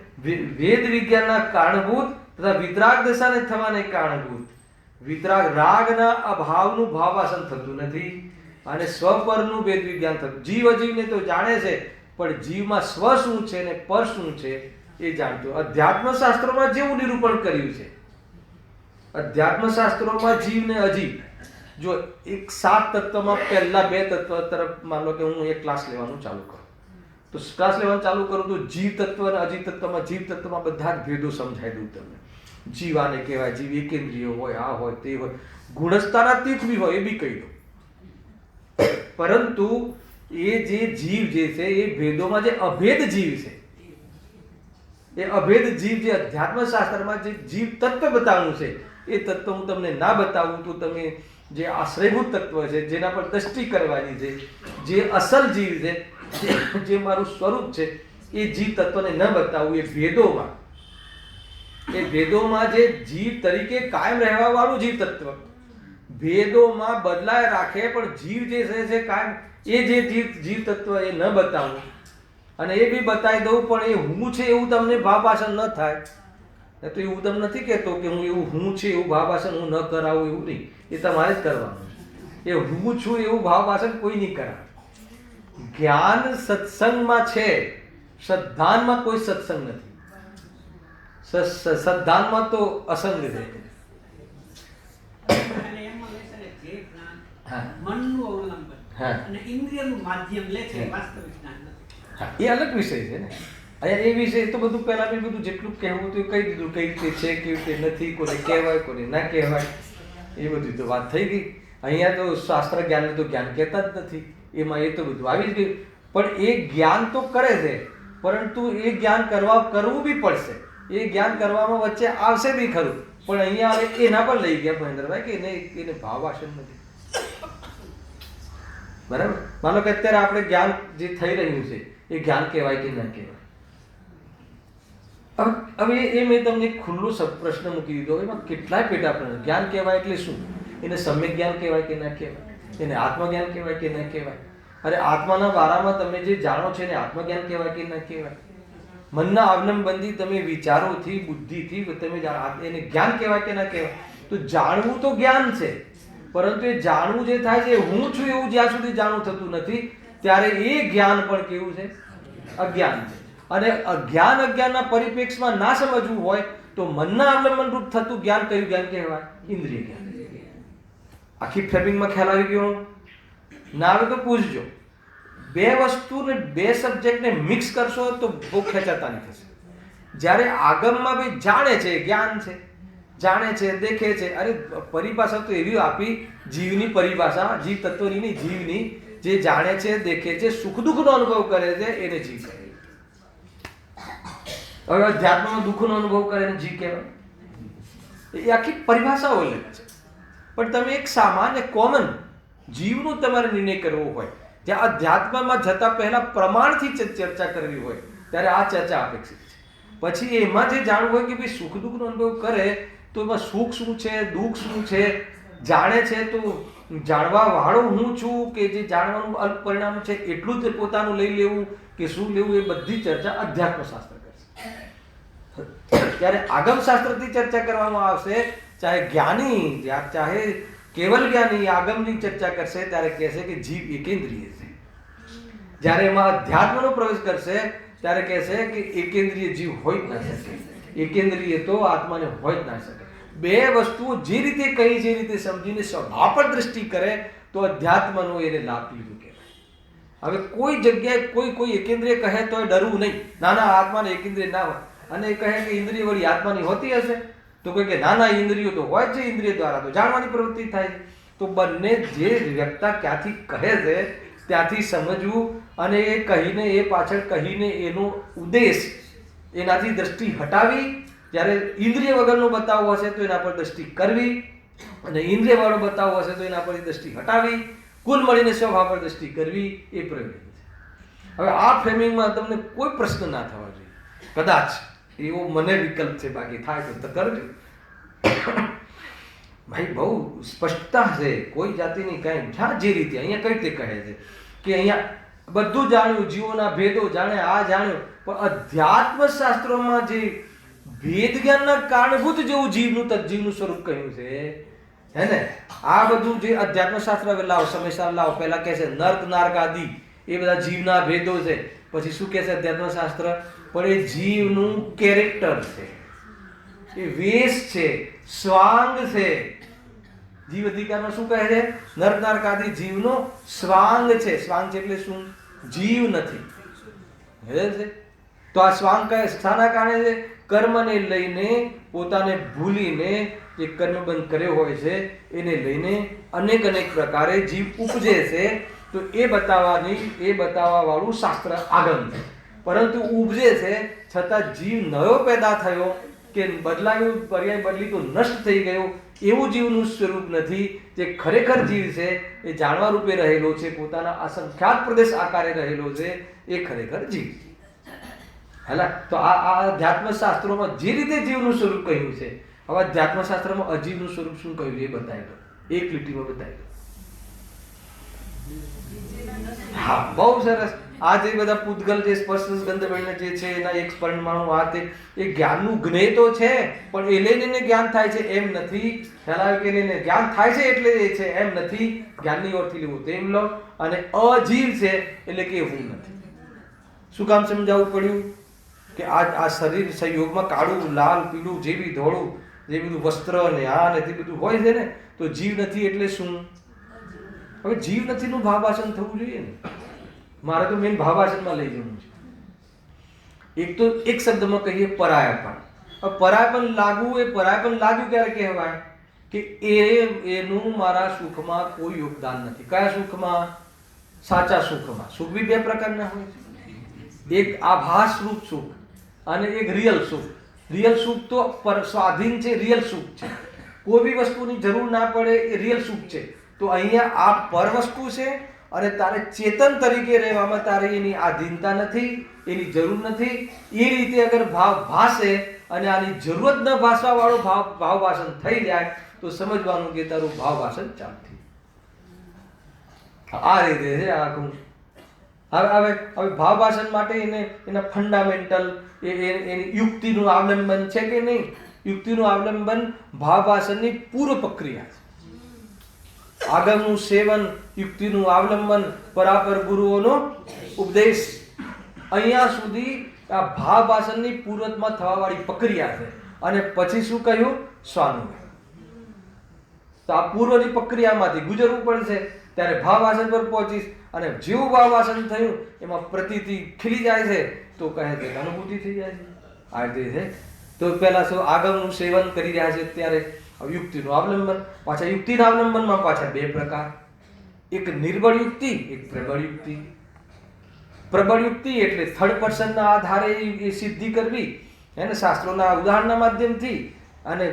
વેદ વિજ્ઞાનના કારણભૂત તથા વિતરાગ દશાને થવાને કારણભૂત. વિતરાગ રાગના અભાવનું ભાવાસન થતું નથી અને સ્વપરનું વેદ વિજ્ઞાન થતું. જીવ અજીવને તો જાણે છે, પણ જીવમાં સ્વ શું છે ને પર શું છે એ જાણતો. અધ્યાત્મ શાસ્ત્રોમાં જેવું નિરૂપણ કર્યું છે, અધ્યાત્મ શાસ્ત્રોમાં જીવ ને અજીવ, જો એક 7 તત્વમાં પહેલા 2 તત્વ તરફ માનો કે હું એક ક્લાસ લેવાનું ચાલુ કરું, તો ક્લાસ લેવાનું ચાલુ કરું તો જીવ તત્વ અને અજીવ તત્વમાં, જીવ તત્વમાં બધા જ ભેદો સમજાઈ દઉં તમને. જીવ આને કહેવાય, જીવ એકેન્દ્રિય હોય, આ હોય તે હોય, ગુણસ્થાના તીત બી હોય એ બી કહી દઉં. પરંતુ એ જે જીવ જે છે એ ભેદોમાં જે અભેદ જીવ છે, એ અભેદ જીવ જે અધ્યાત્મ શાસ્ત્રમાં જે જીવ તત્વ બતાવવાનું છે એ તત્વ હું તમને ના બતાવું તો તમે જે આશ્રયભૂત તત્વ છે, જેના પર દ્રષ્ટિ કરવાની છે, જે અસલ જીવ છે, જે મારું સ્વરૂપ છે, એ જીવ તત્વને ન બતાવું. એ ભેદોમાં જે જીવ તરીકે કાયમ રહેવા વાળું જીવ તત્વ ભેદોમાં બદલાય રાખે, પણ જીવ જે છે કાયમ એ જે જીવ તત્વ એ ન બતાવું. અને એ બી બતાવી દઉં પણ એ હું છે એવું તમને ભાવાસન ન થાય. તો એવું તમને નથી કહેતો કે હું એવું હું છે એવું ભાવાસન હું ન કરાવું, એવું નહીં, એ તમારે જ કરવાનું. એ હું છું એવું ભાવાસન કોઈ નહીં કરાવે. જ્ઞાન સત્સંગમાં છે, શ્રદ્ધાનમાં કોઈ સત્સંગ નથી. શ્રદ્ધાનમાં તો અસંગ છે. એ અલગ વિષય છે ને. અહીંયા એ વિષય તો બધું પહેલા બી બધું જેટલું કહેવું હતું કહી દીધું, કઈ રીતે છે, કેવી રીતે નથી, કોને કહેવાય કોને ના કહેવાય, એ બધી તો વાત થઈ ગઈ. અહીંયા તો શાસ્ત્ર જ્ઞાનને તો જ્ઞાન કહેતા જ નથી, એમાં એ તો બધું આવી જ ગયું. પણ એ જ્ઞાન તો કરે છે, પરંતુ એ જ્ઞાન કરવું બી પડશે. એ જ્ઞાન કરવામાં વચ્ચે આવશે બી ખરું, પણ અહીંયા હવે એના પર લઈ ગયા મહેન્દ્રભાઈ કે એને ભાવાસન નથી. બરાબર? માનો કે અત્યારે આપણે જ્ઞાન જે થઈ રહ્યું છે એ જ્ઞાન કહેવાય કે ના કહેવાય? હવે એ મેં તમને ખુલ્લો પ્રશ્ન મૂકી દીધો. એમાં કેટલાય પેટા પ્રશ્ન. જ્ઞાન કહેવાય એટલે શું? એને સમ્યક જ્ઞાન કહેવાય કે ના કહેવાય? એને આત્મજ્ઞાન કહેવાય કે ના કહેવાય? અરે આત્માના બારામાં તમે જે જાણો છો એને આત્મજ્ઞાન કહેવાય કે ના કહેવાય? મનના અવલંબનથી તમે વિચારોથી, બુદ્ધિથી તમે એને જ્ઞાન કહેવાય કે ના કહેવાય? તો જાણવું તો જ્ઞાન છે, પરંતુ એ જાણવું જે થાય છે હું છું એવું જ્યાં સુધી જાણવું થતું નથી ત્યારે એ જ્ઞાન પણ કેવું છે? અજ્ઞાન છે. અને અજ્ઞાનના પરિપ્રેક્ષમાં ના સમજવું હોય તો મનના અવલંબન રૂપ થતું જ્ઞાન કયું જ્ઞાન કહેવાય? ઇન્દ્રિય જ્ઞાન. આખી ફ્રેમિંગમાં ખ્યાલ આવી ગયો? ના આવે તો પૂછજો. બે વસ્તુને, બે સબ્જેક્ટને મિક્સ કરશો તો બહુ ખેંચાતાની થશે. જ્યારે આગમમાં બી જાણે છે, જ્ઞાન છે, જાણે છે, દેખે છે. અરે પરિભાષા તો એવી આપી, જીવની પરિભાષા, જીવ તત્વની નહીં, જીવની. જે જાણે છે, દેખે છે, સુખ દુઃખનો અનુભવ કરે છે એને જીવ કહેવાય. હવે અધ્યાત્મનો દુઃખનો અનુભવ કરે એને જીવ કહેવાય. એ આખી પરિભાષાઓ અલગ છે. પણ તમે એક સામાન્ય કોમન જીવનો તમારે નિર્ણય કરવો હોય, જ્યાં અધ્યાત્મમાં જતા પહેલા પ્રમાણથી ચર્ચા કરવી હોય, ત્યારે આ ચર્ચા અપેક્ષિત છે. પછી એમાં જે જાણવું હોય કે ભાઈ સુખ દુઃખનો અનુભવ કરે તો એમાં સુખ શું છે, દુઃખ શું છે, જાણે છે તો જાણવા વાળો હું છું કે જે જાણવાનું અલ્પ પરિણામ છે એટલું જ પોતાનું લઈ લેવું કે શું લેવું, એ બધી ચર્ચા અધ્યાત્મ શાસ્ત્ર કરશે. ત્યારે આગમ શાસ્ત્રથી ચર્ચા કરવામાં આવશે, ચાહે જ્ઞાની, ચાહે કેવલ જ્ઞાની આગમની ચર્ચા કરશે ત્યારે કહેશે કે જીવ એકેન્દ્રિય છે. જ્યારે એમાં અધ્યાત્મનો પ્રવેશ કરશે ત્યારે કહેશે કે એકેન્દ્રિય જીવ હોય જ ના શકે, એકેન્દ્રિય તો આત્માને હોય જ ના શકે. બે વસ્તુઓ જે રીતે કહી છે એ રીતે સમજીને સ્વભાવ પર દ્રષ્ટિ કરે તો અધ્યાત્મનો એને લાભ લીધું કહેવાય. હવે કોઈ જગ્યાએ કોઈ એકેન્દ્રિય કહે તો ડરવું નહીં. ના આત્માને એકેન્દ્રિય ના હોય, અને કહે કે ઇન્દ્રિય વળી આત્માની હોતી હશે તો કોઈ કે ના ઇન્દ્રિયો તો હોય જ છે, ઇન્દ્રિય દ્વારા તો જાણવાની પ્રવૃત્તિ થાય છે. તો બંને જે વ્યક્તા ક્યાંથી કહે છે ત્યાંથી સમજવું, અને એ કહીને, એ પાછળ કહીને એનો ઉદ્દેશ, એનાથી દ્રષ્ટિ હટાવી. જ્યારે ઇન્દ્રિય વગરનો બતાવો હશે તો એના પર દ્રષ્ટિ કરવી, અને ઇન્દ્રિય વાળો બતાવો હશે તો એના પરથી દ્રષ્ટિ હટાવી. કુલ મળીને સ્વભાવ પર દ્રષ્ટિ કરવી એ પ્રયોજન છે. હવે આ ફ્રેમિંગમાં તમને કોઈ પ્રશ્ન ના થવા જોઈએ. કદાચ એવો મને વિકલ્પ છે, બાકી થાય તો કરજો. ભાઈ બહુ સ્પષ્ટતા છે, કોઈ જાતિની કઈ જે રીતે અહીંયા કઈ રીતે કહે છે કે અહીંયા બધું જાણ્યું, જીવોના ભેદો જાણે, આ જાણ્યું, પણ અધ્યાત્મ શાસ્ત્રોમાં જે ભેદ જ્ઞાનના કારણભૂત જેવું જીવનું તત્જીવનું સ્વરૂપ કહ્યું છે, હે ને, આ બધું જે અધ્યાત્મ શાસ્ત્ર લાવો, સમયસર લાવો. પહેલા કહે છે નર્ક નાર્ક આદિ એ બધા જીવના ભેદો છે. પછી શું કહે છે અધ્યાત્મ શાસ્ત્ર? પણ એ જીવનું કેરેક્ટર છે, એ વેશ છે, સ્વાંગ છે. જીવ અધિકારમાં શું કહે છે? નર નારકાદી જીવનો સ્વાંગ છે. સ્વાંગ છે એટલે શું? જીવ નથી. છે તો આ સ્વાંગ કહે શાના કારણે છે? કર્મને લઈને, પોતાને ભૂલીને જે કર્મ બંધ કર્યો હોય છે એને લઈને અનેક પ્રકારે જીવ ઉપજે છે. તો એ બતાવવા વાળું શાસ્ત્ર આગમ છે. પરંતુ ઉપજે છે છતાં જીવ નવો પેદા થયો કે બદલાયું, પર્યાય બદલી તો નષ્ટ થઈ ગયો, એવું જીવનું સ્વરૂપ નથી. જે ખરેખર જીવ છે એ જાણવા રૂપે રહેલો છે, પોતાના અસંખ્યાત પ્રદેશ આકારે રહેલો છે, એ ખરેખર જીવ. હેલા તો આ અધ્યાત્મ શાસ્ત્રોમાં જે રીતે જીવનું સ્વરૂપ કહ્યું છે, હવે અધ્યાત્મ શાસ્ત્રમાં અજીવનું સ્વરૂપ શું કહ્યું એ બતાવી દો, એક લીટીમાં બતાવી દો. હા, બહુ સરસ. આ જે બધા પૂતગલ જે સ્પર્શ ગંધ વર્ણ જે છે એના એક પરમાણુ આ તે એ જ્ઞાનનું જ્ઞેય તો છે, પણ એ લઈને જ્ઞાન થાય છે એમ નથી. ખ્યાલ કે લઈને જ્ઞાન થાય છે એટલે એ છે એમ નથી. જ્ઞાનની ઓરથી લેવું તેમ લો. અને અજીવ છે એટલે કે એવું નથી. શું કામ સમજાવવું પડ્યું? કે આ શરીર સંયોગમાં કાળું, લાલ, પીળું, જે બી ધોળું, જે બધું વસ્ત્ર ને આ ને તે બધું હોય છે ને, તો જીવ નથી એટલે શું? હવે જીવ નથી નું ભાવાસન થવું જોઈએ ને. મારે તો મેન ભાવાસનમાં લઈ જવું છે. એક તો એક શબ્દમાં કહીએ પરાયાપણ. પરાયાપણ લાગવું, એ પરાયાપણ લાગ્યું ક્યારે કહેવાય? કે એનું મારા સુખમાં કોઈ યોગદાન નથી. કયા સુખમાં? સાચા સુખમાં. સુખ બી બે પ્રકારના હોય છે. એક આભાસ રૂપ સુખ અને એક રિયલ સુખ. રિયલ સુખ તો સ્વાધીન છે, રિયલ સુખ છે. કોઈ બી વસ્તુની જરૂર ના પડે એ રિયલ સુખ છે. તો અહીંયા આ પર વસ્તુ છે અને તારે ચેતન તરીકે રહેવામાં તારે એની આધીનતા નથી, એની જરૂર નથી. એ રીતે અગર ભાવ ભાસે અને આની જરૂરત ન ભાસવા વાળો ભાવ વાસન થઈ જાય તો સમજવાનું કે તારું ભાવ વાસન ચાલુ થયું. આ રીતે છે આખું. હવે ભાવ વાસન માટે એના ફંડામેન્ટલ એની યુક્તિનું અવલંબન છે કે નહીં? યુક્તિનું અવલંબન ભાવ વાસનની પૂર્વ પ્રક્રિયા છે. આગમનું સેવન, યુક્તિનું અવલંબન, પરાપર ગુરુઓનો ઉપદેશ, અહીંયા સુધી આ ભાવ વાસનની પૂર્વમાં થવા વાળી પ્રક્રિયા છે. અને પછી શું કહ્યું? સ્વાનુભવ. તો આ પૂર્વની પ્રક્રિયામાંથી ગુજરવું પડશે ત્યારે ભાવ વાસન પર પહોંચીશ. અને જેવું ભાવ વાસન થયું એમાં પ્રતીતિ ખીલી જાય છે તો કહે છે અનુભૂતિ થઈ જાય છે. આ રીતે છે. તો પહેલા શું આગમનું સેવન કરી રહ્યા છે ત્યારે યુક્તિનું અવલંબન. પાછા યુક્તિના અવલંબનમાં પાછા બે પ્રકાર, એક નિર્બળ યુક્તિ, એક પ્રબળ યુક્તિ. પ્રબળ યુક્તિ એટલે થર્ડ પર્સનના આધારે એ સિદ્ધિ કરવી, હે ને, શાસ્ત્રોના ઉદાહરણના માધ્યમથી. અને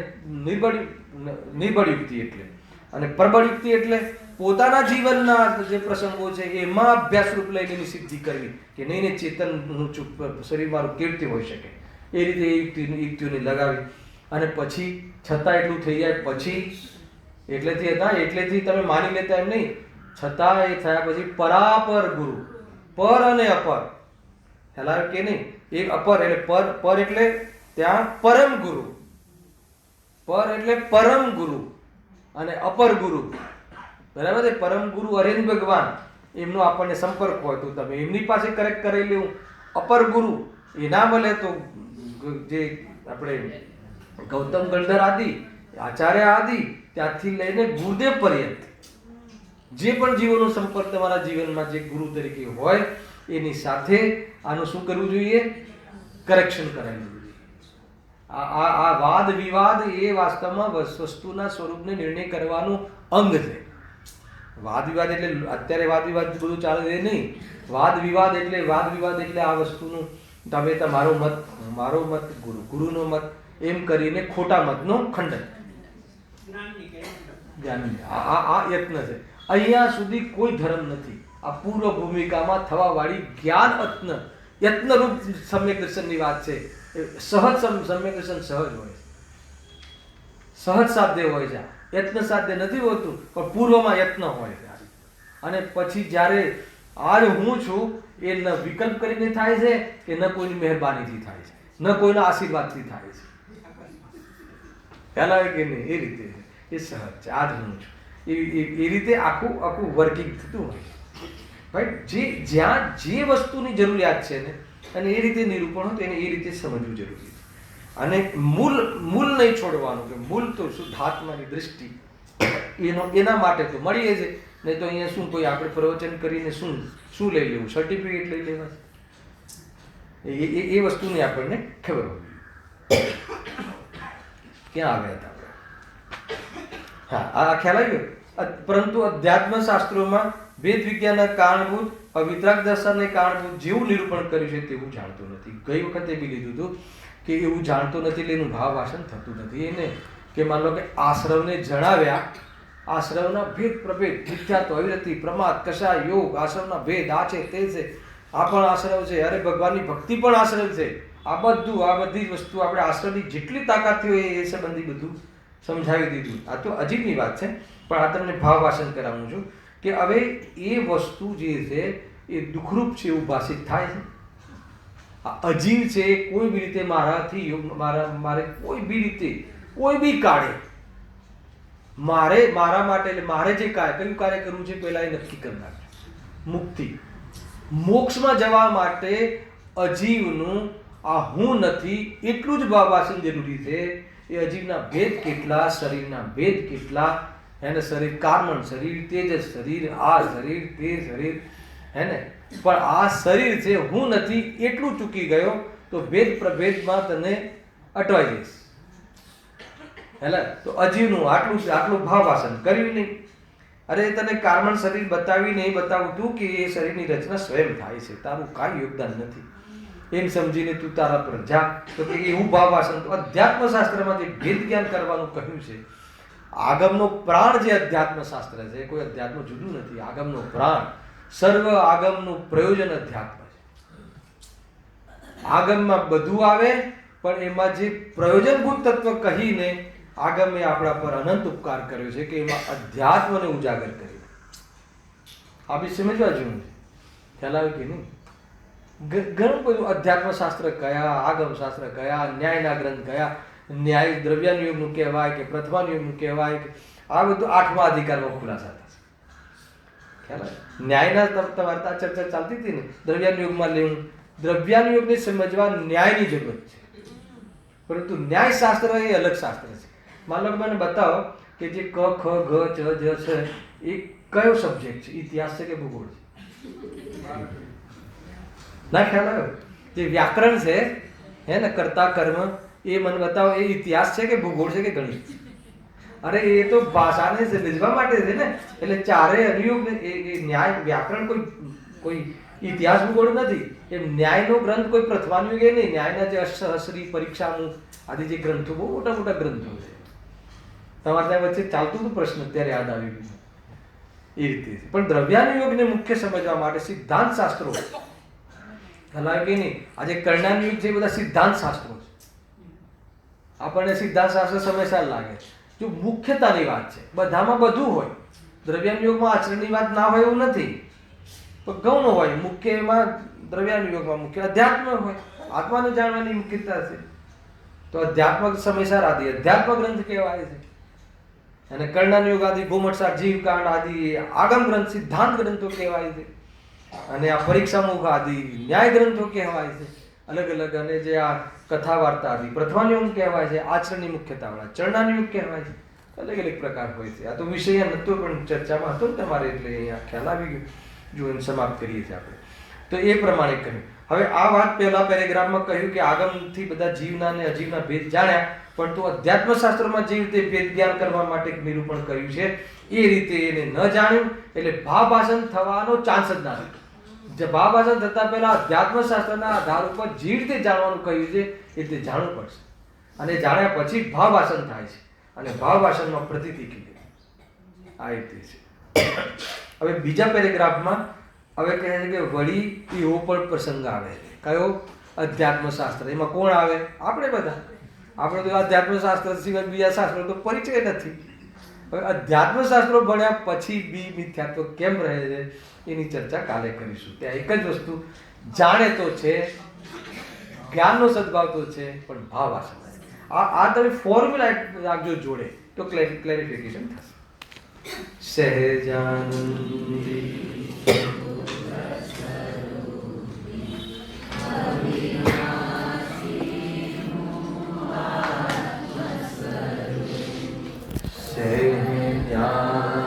નિર્બળ યુક્તિ એટલે, અને પ્રબળ યુક્તિ એટલે પોતાના જીવનના જે પ્રસંગો છે એમાં અભ્યાસ રૂપ લઈને એની સિદ્ધિ કરવી કે નહીં ચેતનનું શરીર મારું કેવી રીતે હોઈ શકે, એ રીતે યુક્તિઓને લગાવી. અને પછી છતાં એટલું થઈ જાય પછી એટલેથી તમે માની લેતા એમ નહીં, છતાં એ થયા પછી પરાપર ગુરુ, પર અને અપર, ખ્યાલ કે નહીં? એક અપર એટલે પર એટલે ત્યાં પરમ ગુરુ, પર એટલે પરમ ગુરુ અને અપર ગુરુ, બરાબર છે? પરમ ગુરુ હરેન ભગવાન, એમનો આપણને સંપર્ક હોય તો તમે એમની પાસે કરેક્ટ કરી લેવું. અપર ગુરુ એ ના મળે તો જે આપણે ગૌતમ ગંધર આદિ, આચાર્ય આદિ, ત્યાંથી લઈને ગુરુદેવ પર્યંત જે પણ જીવોનો સંપર્ક તમારા જીવનમાં જે ગુરુ તરીકે હોય એની સાથે આનું શું કરવું જોઈએ? કરેક્શન કરાવી જોઈએ. આ વાદ વિવાદ એ વાસ્તવમાં વસ્તુના સ્વરૂપને નિર્ણય કરવાનું અંગ છે. વાદ વિવાદ એટલે અત્યારે વાદ વિવાદ બધું ચાલે છે નહીં. વાદ વિવાદ એટલે આ વસ્તુનું તમે તમારો મત, મારો મત, ગુરુનો મત, એમ કરીને ખોટા મતનો ખંડન. આ યત્ન છે. અહીંયા સુધી કોઈ ધર્મ નથી. આ પૂર્વ ભૂમિકામાં થવા વાળી જ્ઞાન યત્ન રૂપ સમ્યક દર્શનની વાત છે. સહજ સમ્યક દર્શન સહજ હોય, સહજ સાધ્ય હોય છે. યત્ન સાધ્ય નથી હોતું, પણ પૂર્વમાં યત્ન હોય છે. અને પછી જ્યારે આજ હું છું એ ન વિકલ્પ કરીને થાય છે કે ન કોઈની મહેરબાનીથી થાય છે, ન કોઈના આશીર્વાદથી થાય છે. ખ્યાલ આવે કે નહીં? એ રીતે એ સહજ છે. આજ હું છું એ રીતે આખું વર્કિંગ થતું હોય. રાઈટ? જ્યાં જે વસ્તુની જરૂરિયાત છે ને અને એ રીતે નિરૂપણ હોય તો એને એ રીતે સમજવું જરૂરી છે. અને મૂળ નહીં છોડવાનું, કે મૂળ તો શુદ્ધાત્માની દૃષ્ટિ એના માટે તો મળીએ છે. નહીં તો અહીંયા શું કોઈ આપણે પ્રવચન કરીને શું લઈ લેવું, સર્ટિફિકેટ લઈ લેવા, એ વસ્તુની આપણને ખબર હોવી. ક્યાં આવ્યા હતા આપણે? હા, આ ખ્યાલ આવ્યો. પરંતુ અધ્યાત્મ શાસ્ત્રોમાં વેદ વિજ્ઞાનના કારણભૂત વિતરાગ દર્શનને કારણભૂત જેવું નિરૂપણ કર્યું છે તેવું જાણતો નથી. ગઈ વખતે બી લીધું હતું કે એવું જાણતો નથી એટલે એનું ભાવ ભાષણ થતું નથી. એને કે માન લો કે આશ્રવને જણાવ્યા, આશ્રવના ભેદ પ્રભેદ, મિથ્યાત્વ, અવિરતિ, પ્રમાદ, કષાય, યોગ, આશ્રવના ભેદ, આ છે તે છે, આ પણ આશ્રવ છે, અરે ભગવાનની ભક્તિ પણ આશ્રવ છે. આ બધી જ વસ્તુ આપણે આશ્રવની જેટલી તાકાત હોય એ સંબંધી બધું સમજાવી દીધું. આ તો અજીબની વાત છે, પણ આ તમને ભાવ ભાષણ કરાવું છું કે હવે એ વસ્તુ જે છે એ દુઃખરૂપ છે એવું ભાષિત થાય છે. આ અજીબ છે, કોઈ બી રીતે મારાથી મારે કોઈ બી રીતે કોઈ બી કાળે મારા માટે એટલે મારે જે કયું કાર્ય કરવું છે પહેલા એ નક્કી કરનાર. મુક્તિ મોક્ષમાં જવા માટે અજીવનું આ હું નથી એટલું જ ભાવાસન જરૂરી છે. એ અજીવના ભેદ કેટલા, શરીરના ભેદ કેટલા, હે ને, શરીર કાર્મણ શરીર, તેજસ શરીર, આ શરીર, તે શરીર, હે ને, પણ આ શરીર છે હું નથી એટલું ચૂકી ગયો તો ભેદ પ્રભેદમાં તને અટવાઈ જઈશ. હેલા, તો અજીવનું આટલું ભાવાસન કર્યું નહીં. અરે તને કાર્મણ શરીર બતાવી નહીં બતાવું તું કે એ શરીરની રચના સ્વયં થાય છે, તારું કાંઈ યોગદાન નથી એમ સમજીને તું તારા પર જા. તો કે એવું ભાવાસન તો અધ્યાત્મ શાસ્ત્રમાં જે ભેદ જ્ઞાન કરવાનું કહ્યું છે, આગમનો પ્રાણ જે અધ્યાત્મ શાસ્ત્ર છે, કોઈ અધ્યાત્મ જુદું નથી. આગમનો પ્રાણ, સર્વ આગમનું પ્રયોજન અધ્યાત્મ છે. આગમમાં બધું આવે, પણ એમાં જે પ્રયોજનભૂત તત્વ કહીને આગમે આપણા પર અનંત ઉપકાર કર્યો છે કે એમાં અધ્યાત્મને ઉજાગર કરી. આ બી સમજવા જેવું છે. ખ્યાલ આવે કે નહીં? ઘણું બધું અધ્યાત્મ શાસ્ત્ર કયા, આગમ શાસ્ત્ર કયા, ન્યાયના ગ્રંથ કયા, ન્યાય દ્રવ્યાનુયોગનું કહેવાય કે પ્રથમાનુયોગનું કહેવાય કે આ બધું 8મા અધિકારમાં ખુલાસા થશે. ખ્યાલ આવે? ન્યાયના તમારે આ ચર્ચા ચાલતી હતી ને, દ્રવ્યાનુયોગમાં લેવું, દ્રવ્યાનુયોગને સમજવા ન્યાયની જરૂરત છે, પરંતુ ન્યાય શાસ્ત્ર એ અલગ શાસ્ત્ર છે. માનો કે મને બતાવો કે જે ક, ખ, ઘ, ચ, જ છે એ કયો સબ્જેક્ટ છે? ઇતિહાસ છે કે ભૂગોળ છે? ના ખ્યાલ આવ્યો? જે વ્યાકરણ છે, હે ને, કર્તા કર્મ, એ મને બતાવો એ ઇતિહાસ છે કે ભૂગોળ છે કે ગણિત? અરે એ તો ભાષાને સમજવા માટે છે ને. એટલે ચારે અનુયોગ એ ન્યાય વ્યાકરણ કોઈ ઇતિહાસ ભૂગોળ નથી. એ ન્યાયનો ગ્રંથ કોઈ પ્રથમાનુયોગ એ નહીં. ન્યાયના જે અશ્રી, પરીક્ષામુખ આદિ જે ગ્રંથો બહુ મોટા મોટા ગ્રંથો છે. તમારે ત્યાં વચ્ચે ચાલતું હતું પ્રશ્ન, અત્યારે યાદ આવી ગયું. એ રીતે પણ દ્રવ્યાનુયોગને મુખ્ય સમજવા માટે સિદ્ધાંત શાસ્ત્રો હલાય કે નહીં. આજે કર્ણાનુયોગ છે, બધા સિદ્ધાંત શાસ્ત્રો છે. આપણને સિદ્ધાંત શાસ્ત્ર સમયસર લાગે. જો મુખ્યતાની વાત છે, બધામાં બધું હોય. દ્રવ્યાનુયોગમાં આચરણની વાત ના હોય એવું નથી, પણ ગૌણ હોય. મુખ્ય એમાં દ્રવ્યાનુયોગમાં મુખ્ય અધ્યાત્મ હોય, આત્માને જાણવાની મુખ્યતા છે. તો અધ્યાત્મક સમયસર આદિ અધ્યાત્મ ગ્રંથ કહેવાય છે. અને કર્ણાનુયોગ આદિ, ભૂમટસાર, જીવકાંડ આદિ આગમ ગ્રંથ, સિદ્ધાંત ગ્રંથો કહેવાય છે. અને આ પરીક્ષામુખ આદિ ન્યાય ગ્રંથો કહેવાય છે અલગ અલગ. અને જે આ કથા વાર્તા આદિ પ્રથમાનુયોગ કહેવાય છે. આચરણની મુખ્યતાવાળા ચરણાનુયોગ કહેવાય છે. અલગ અલગ પ્રકાર હોય છે. આ તો વિષય નહોતો પણ ચર્ચામાં હતો ને તમારે, એટલે અહીંયા ખ્યાલ આવી ગયો. જો એને સમાપ્ત કરીએ છીએ આપણે તો એ પ્રમાણે કહ્યું. હવે આ વાત પહેલા પેરેગ્રાફમાં કહ્યું કે આગમથી બધા જીવના અને અજીવના ભેદ જાણ્યા, પણ તો અધ્યાત્મ શાસ્ત્રમાં જે રીતે ભેદ જ્ઞાન કરવા માટે નિરૂપણ કર્યું છે એ રીતે એને ન જાણ્યું, એટલે ભાવાસન થવાનો ચાન્સ જ ના રહ્યો. ભાવાસન થતા પહેલા અધ્યાત્મ શાસ્ત્રના આધાર ઉપર જે રીતે જાણવાનું કહ્યું છે એ રીતે જાણવું પડશે. અને જાણ્યા પછી ભાવાસન થાય છે, અને ભાવાસનમાં પ્રતીતિ કીધી. આ રીતે છે. હવે બીજા પેરેગ્રાફમાં હવે કહે છે કે વળી એવો પણ પ્રસંગ આવે. કયો? અધ્યાત્મ શાસ્ત્ર. એમાં કોણ આવે? આપણે બધા. આપણે તો અધ્યાત્મ શાસ્ત્ર સિવાય બીજા શાસ્ત્રો તો પરિચય નથી. હવે અધ્યાત્મ શાસ્ત્રો ભણ્યા પછી બી મિથ્યાત્વ કેમ રહે છે એની ચર્ચા કાલે કરીશું. ત્યાં એક જ વસ્તુ જાણે તો છે, જ્ઞાનનો સદભાવ તો છે, પણ ભાવ આસન. આ તમે ફોર્મ્યુલા રાખજો જોડે તો ક્લેરિફિકેશન થશે. સહેજાનંદી से ज्ञान